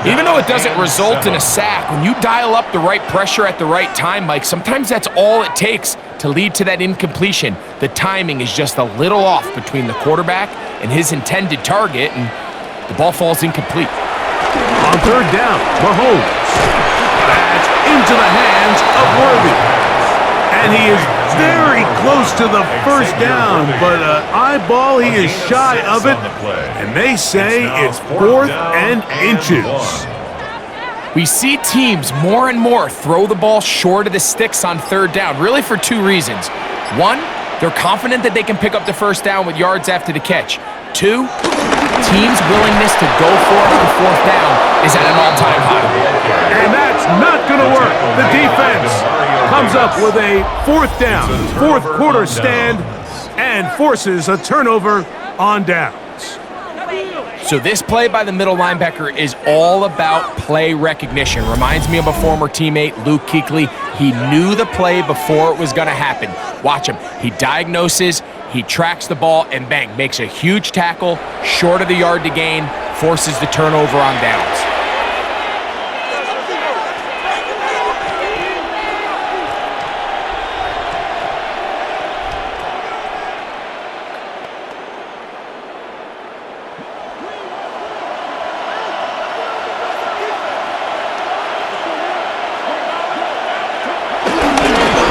Even though it doesn't result in a sack, when you dial up the right pressure at the right time, Mike, sometimes that's all it takes to lead to that incompletion. The timing is just a little off between the quarterback and his intended target, and the ball falls incomplete. On 3rd down, Mahomes. That's into the hands of Worthy. And he is very close to the first down, but eyeball, he is shy of it, and they say it's 4th and inches. We see teams more and more throw the ball short of the sticks on 3rd down, really for 2 reasons. 1, they're confident that they can pick up the first down with yards after the catch. 2, teams' willingness to go for it on 4th down is at an all-time high. And that's not going to work. The defense comes up with a 4th down, 4th quarter stand, and forces a turnover on downs. So this play by the middle linebacker is all about play recognition. Reminds me of a former teammate, Luke Kuechly. He knew the play before it was going to happen. Watch him. He diagnoses, he tracks the ball, and bang, makes a huge tackle, short of the yard to gain, forces the turnover on downs.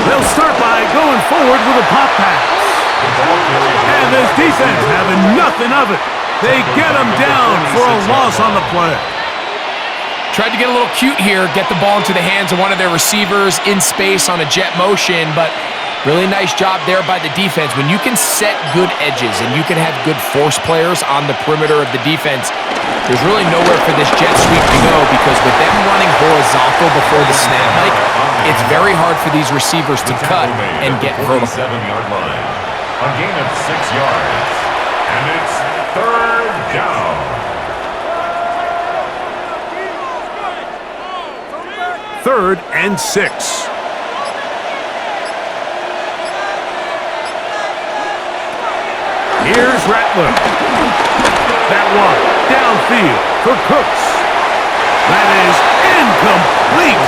They'll start by going forward with a pop pass. And this defense having nothing of it. They get him down for a loss on the play. Tried to get a little cute here, get the ball into the hands of one of their receivers in space on a jet motion, but really nice job there by the defense. When you can set good edges and you can have good force players on the perimeter of the defense, there's really nowhere for this jet sweep to go, because with them running horizontal before the snap, Mike, it's very hard for these receivers to cut and get vertical. 7-yard line. A gain of 6 yards. And it's 3rd down. 3rd and 6. Here's Rattler. That one downfield for Cooks. That is incomplete.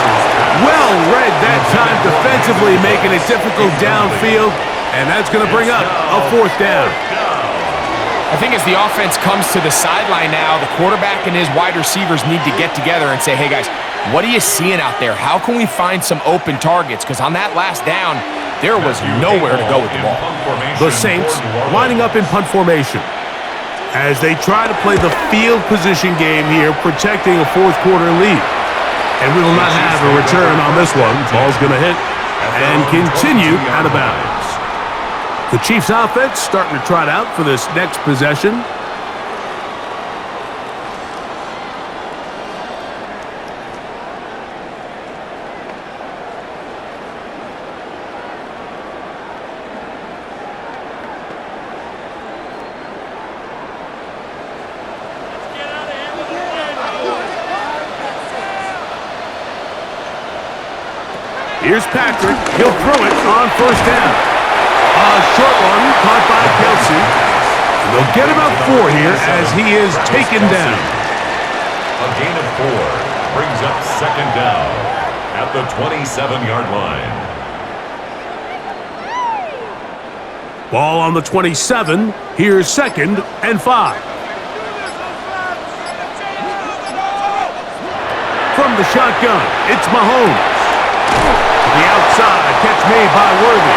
Well read that time defensively, making it difficult downfield, and that's going to bring up a 4th down. I think as the offense comes to the sideline now, the quarterback and his wide receivers need to get together and say, hey, guys, what are you seeing out there? How can we find some open targets? Because on that last down, there was nowhere to go with the ball. The Saints lining up in punt formation as they try to play the field position game here, protecting a fourth-quarter lead. And we will not have a return on this one. Ball's going to hit and continue out of bounds. The Chiefs offense starting to trot out for this next possession. Here's Patrick. He'll throw it on first down. A short one caught by Kelsey. And they'll get about 4 here as he is taken down. A gain of 4 brings up second down at the 27-yard line. Ball on the 27. Here's 2nd and 5. From the shotgun, it's Mahomes. To the outside, catch made by Worthy.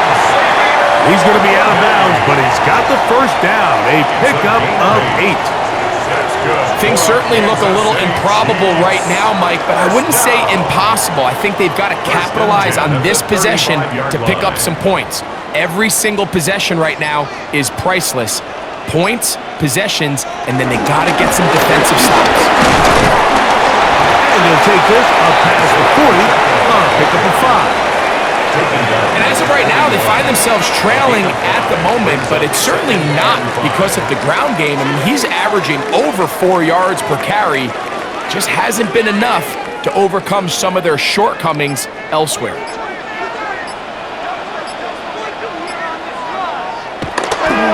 He's going to be out of bounds, but he's got the first down. A pickup of 8. Things certainly look a little improbable right now, Mike, but I wouldn't say impossible. I think they've got to capitalize on this possession to pick up some points. Every single possession right now is priceless. Points, possessions, and then they got to get some defensive stops. And they'll take this up past the 40. Pick up a 5. And as of right now, they find themselves trailing at the moment, but it's certainly not because of the ground game. I mean, he's averaging over 4 yards per carry. Just hasn't been enough to overcome some of their shortcomings elsewhere.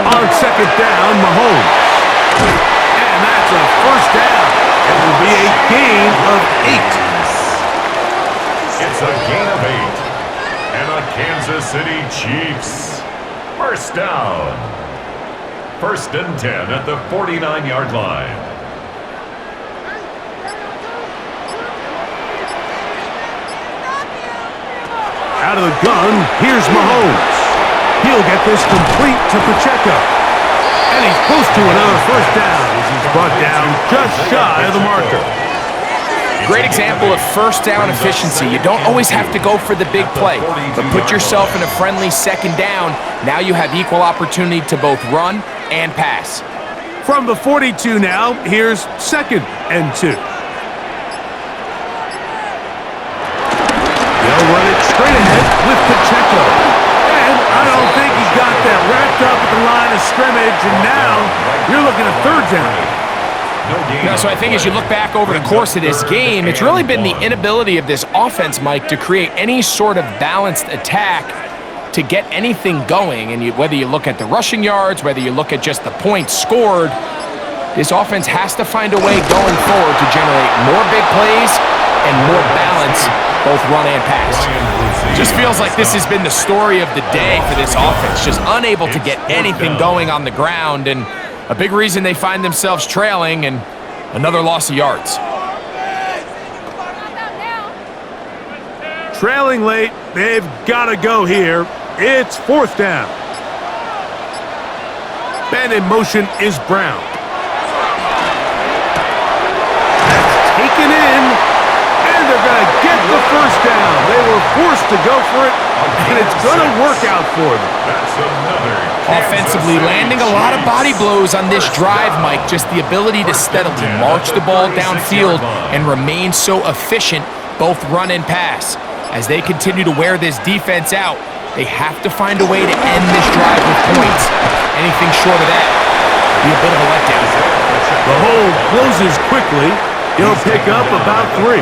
On second down, Mahomes. And that's a first down. It will be a gain of 8. It's a gain of 8. And the Kansas City Chiefs. First down. 1st and 10 at the 49-yard line. Out of the gun, here's Mahomes. He'll get this complete to Pacheco. And he's close to another first down as he's brought down just shy of the marker. Great example of first down efficiency. You don't always have to go for the big play, but put yourself in a friendly second down. Now you have equal opportunity to both run and pass. From the 42 now, here's 2nd and 2. They'll run it straight ahead with Pacheco. And I don't think he got that wrapped up at the line of scrimmage, and now you're looking at 3rd down. So I think as you look back over the course of this game, it's really been the inability of this offense, Mike, to create any sort of balanced attack to get anything going. And whether you look at the rushing yards, whether you look at just the points scored, this offense has to find a way going forward to generate more big plays and more balance, both run and pass. Just feels like this has been the story of the day for this offense, just unable to get anything going on the ground, and a big reason they find themselves trailing and another loss of yards. Trailing late, they've got to go here. It's 4th down. And in motion is Brown. That's taken in, and they're going to get the first down. They were forced to go for it, and it's going to work out for them. That's another Offensively, landing a lot of body blows on this drive, Mike. Just the ability to steadily march the ball downfield and remain so efficient, both run and pass. As they continue to wear this defense out, they have to find a way to end this drive with points. Anything short of that would be a bit of a letdown. The hole closes quickly. He'll pick up about 3.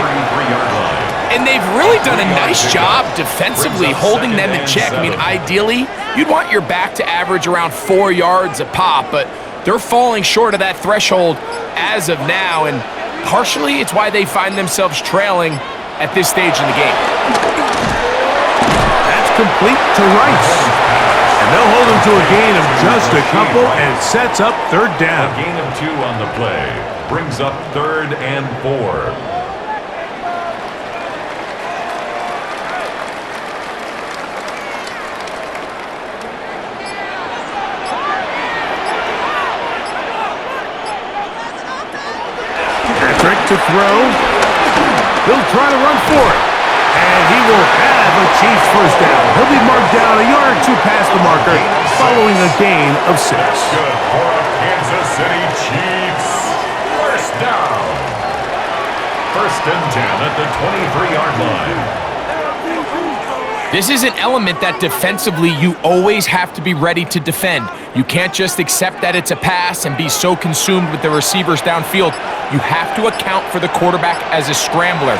And they've really done a nice job defensively holding them in check. I mean, ideally, you'd want your back to average around 4 yards a pop, but they're falling short of that threshold as of now, and partially it's why they find themselves trailing at this stage in the game. That's complete to Rice. And They'll hold him to a gain of just a couple and sets up third A down. gain of 2 on the play. Brings up 3rd and 4. Patrick to throw. He'll try to run for it. And he will have a Chiefs first down. He'll be marked down a yard or 2 past the marker following a gain of 6. Good for the Kansas City Chiefs. First down. 1st and 10 at the 23-yard line. This is an element that defensively you always have to be ready to defend. You can't just accept that it's a pass and be so consumed with the receivers downfield. You have to account for the quarterback as a scrambler.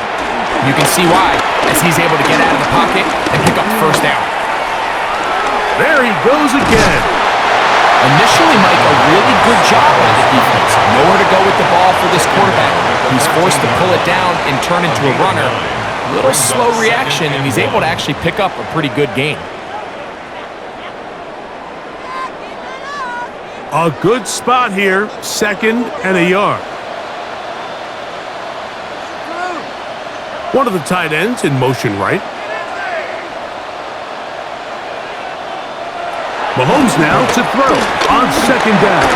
You can see why, as he's able to get out of the pocket and pick up first down. There he goes again. Initially, Mike, a really good job by the defense. Nowhere to go with the ball for this quarterback. He's forced to pull it down and turn into a runner. A little slow reaction, and he's able to actually pick up a pretty good gain. A good spot here, 2nd and a yard. One of the tight ends in motion right. Mahomes now to throw on 2nd down.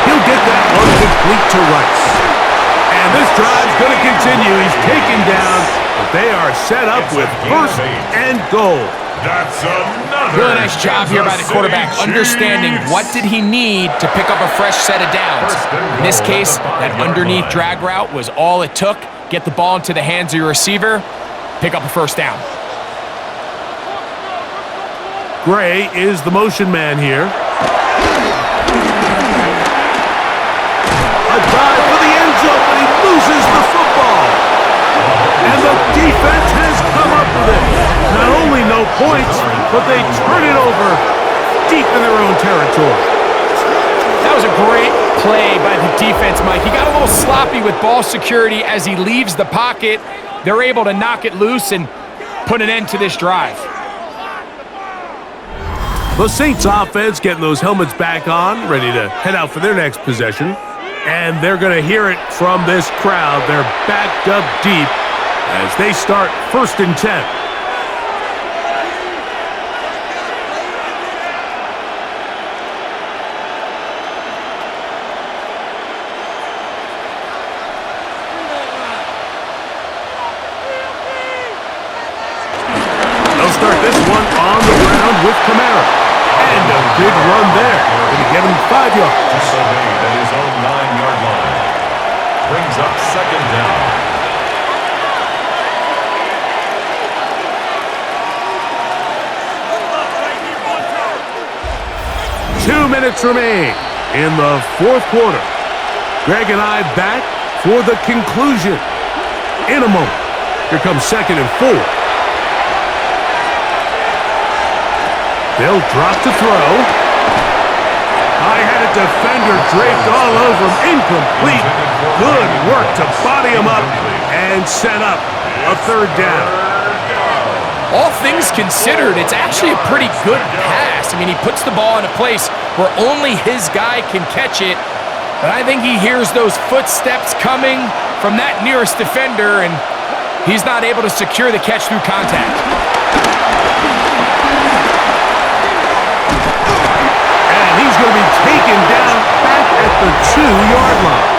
He'll get that one complete to Rice. And this drive's going to continue. He's taken down, but they are set up with 1st and goal. That's another. Really nice job here by the quarterback, understanding what did he need to pick up a fresh set of downs. In this case, that underneath drag route was all it took. Get the ball into the hands of your receiver, pick up a first down. Gray is the motion man here. A dive for the end zone, but he loses the football. And the defense has come up with it. Not only no points, but they turn it over deep in their own territory. That was a great play by the defense, Mike. He got a little sloppy with ball security as he leaves the pocket. They're able to knock it loose and put an end to this drive. The Saints offense getting those helmets back on, ready to head out for their next possession. And they're going to hear it from this crowd. They're backed up deep as they start 1st and 10. They'll start this one on the ground with Kamara. And a big run there. Going to get him 5 yards. Disobeyed at his own 9-yard line. Brings up 2nd down. Two minutes remain in the 4th quarter. Greg and I back for the conclusion in a moment. Here comes 2nd and 4. They'll drop to throw. High-headed defender draped all over him. Incomplete. Good work to body him up and set up a 3rd down. All things considered, it's actually a pretty good pass. I mean, he puts the ball in a place where only his guy can catch it. But I think he hears those footsteps coming from that nearest defender, and he's not able to secure the catch through contact. And he's going to be taken down back at the 2-yard line.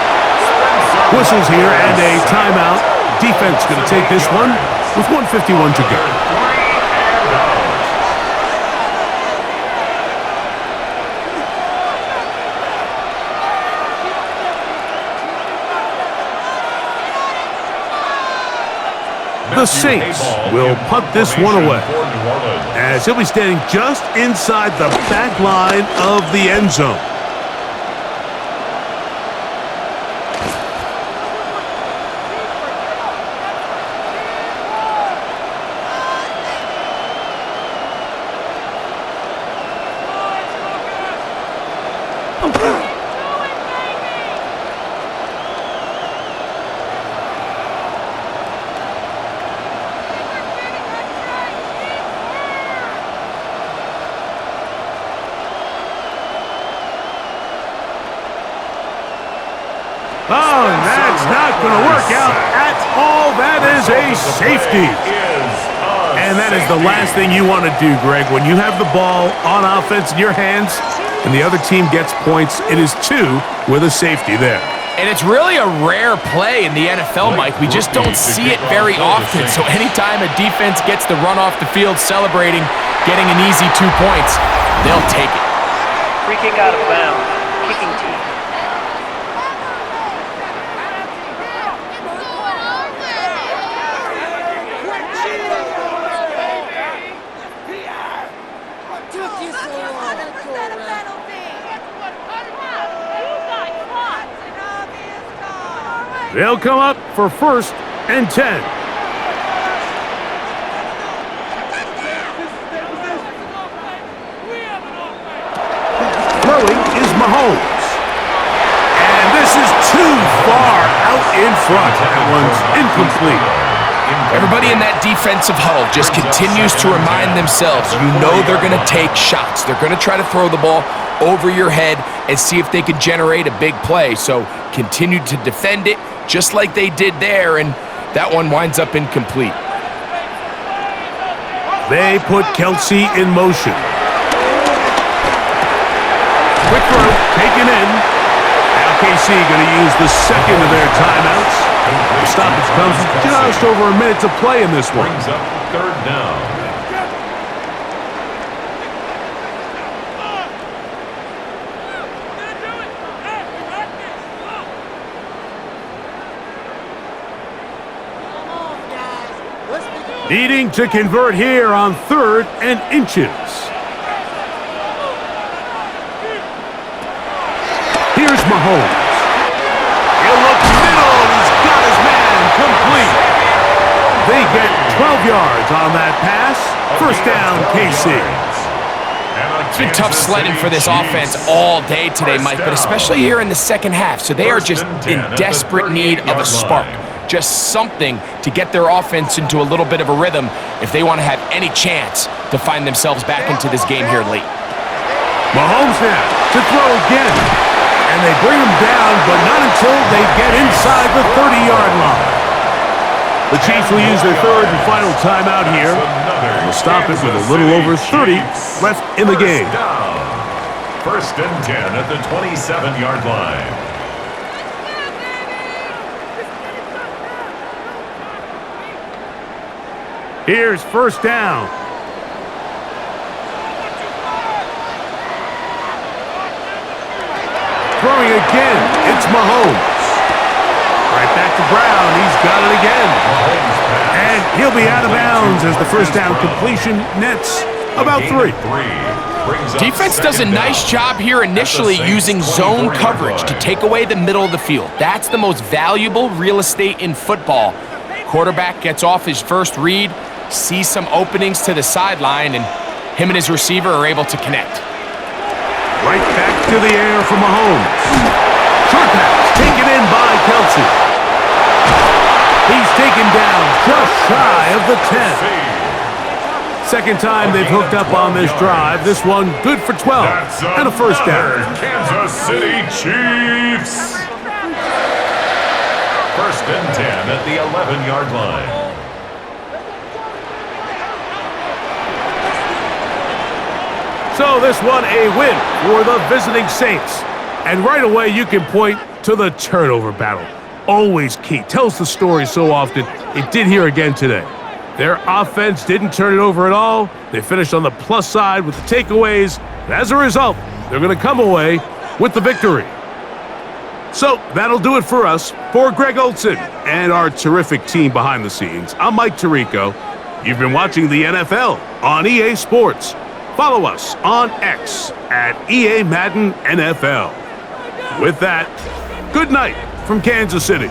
Whistles here and a timeout. Defense going to take this one with 1:51 to go. The Saints will punt this one away, as he'll be standing just inside the back line of the end zone. Oh, and that's not going to work out at all. That is a safety. And that is the last thing you want to do, Greg. When you have the ball on offense in your hands and the other team gets points, it is 2 with a safety there. And it's really a rare play in the NFL, Mike. We just don't see it very often. So anytime a defense gets to run off the field celebrating, getting an easy 2 points, they'll take it. Free kick out of bounds. Kicking team. They'll come up for 1st and 10. Throwing is Mahomes. And this is too far out in front. That one's incomplete. Everybody in that defensive huddle just continues to remind themselves, you know they're going to take shots. They're going to try to throw the ball over your head and see if they can generate a big play. So continue to defend it just like they did there, and that one winds up incomplete. They put Kelsey in motion. Quick throw, taken in. Now KC going to use the second of their timeouts. The stoppage comes with just over a minute to play in this one. Brings up 3rd down. Needing to convert here on 3rd and inches. Here's Mahomes. He'll look middle, and he's got his man complete. They get 12 yards on that pass. 1st down, KC. It's been tough sledding for this offense all day today, Mike, but especially here in the second half. So they are just in desperate need of a spark. Just something to get their offense into a little bit of a rhythm if they want to have any chance to find themselves back into this game here late. Mahomes now to throw again. And they bring him down, but not until they get inside the 30-yard line. The Chiefs will use their 3rd and final timeout here. They'll stop it with a little over 30 left in the game. 1st and 10 at the 27-yard line. Here's 1st down. Throwing again, it's Mahomes. Right back to Brown, he's got it again. And he'll be out of bounds as the 1st down completion nets about 3. Defense does a nice job here initially using zone coverage to take away the middle of the field. That's the most valuable real estate in football. Quarterback gets off his first read, sees some openings to the sideline, and him and his receiver are able to connect. Right back to the air for Mahomes. Short pass taken in by Kelsey. He's taken down just shy of the 10. Second time they've hooked up on this drive. This one good for 12 and a 1st down. Kansas City Chiefs. 1st and 10 at the 11-yard line. So this one a win for the visiting Saints. And right away you can point to the turnover battle. Always key. Tells the story so often. It did here again today. Their offense didn't turn it over at all. They finished on the plus side with the takeaways. And as a result, they're going to come away with the victory. So that'll do it for us. For Greg Olson and our terrific team behind the scenes, I'm Mike Tirico. You've been watching the NFL on EA Sports. Follow us on X at EA Madden NFL. With that, good night from Kansas City.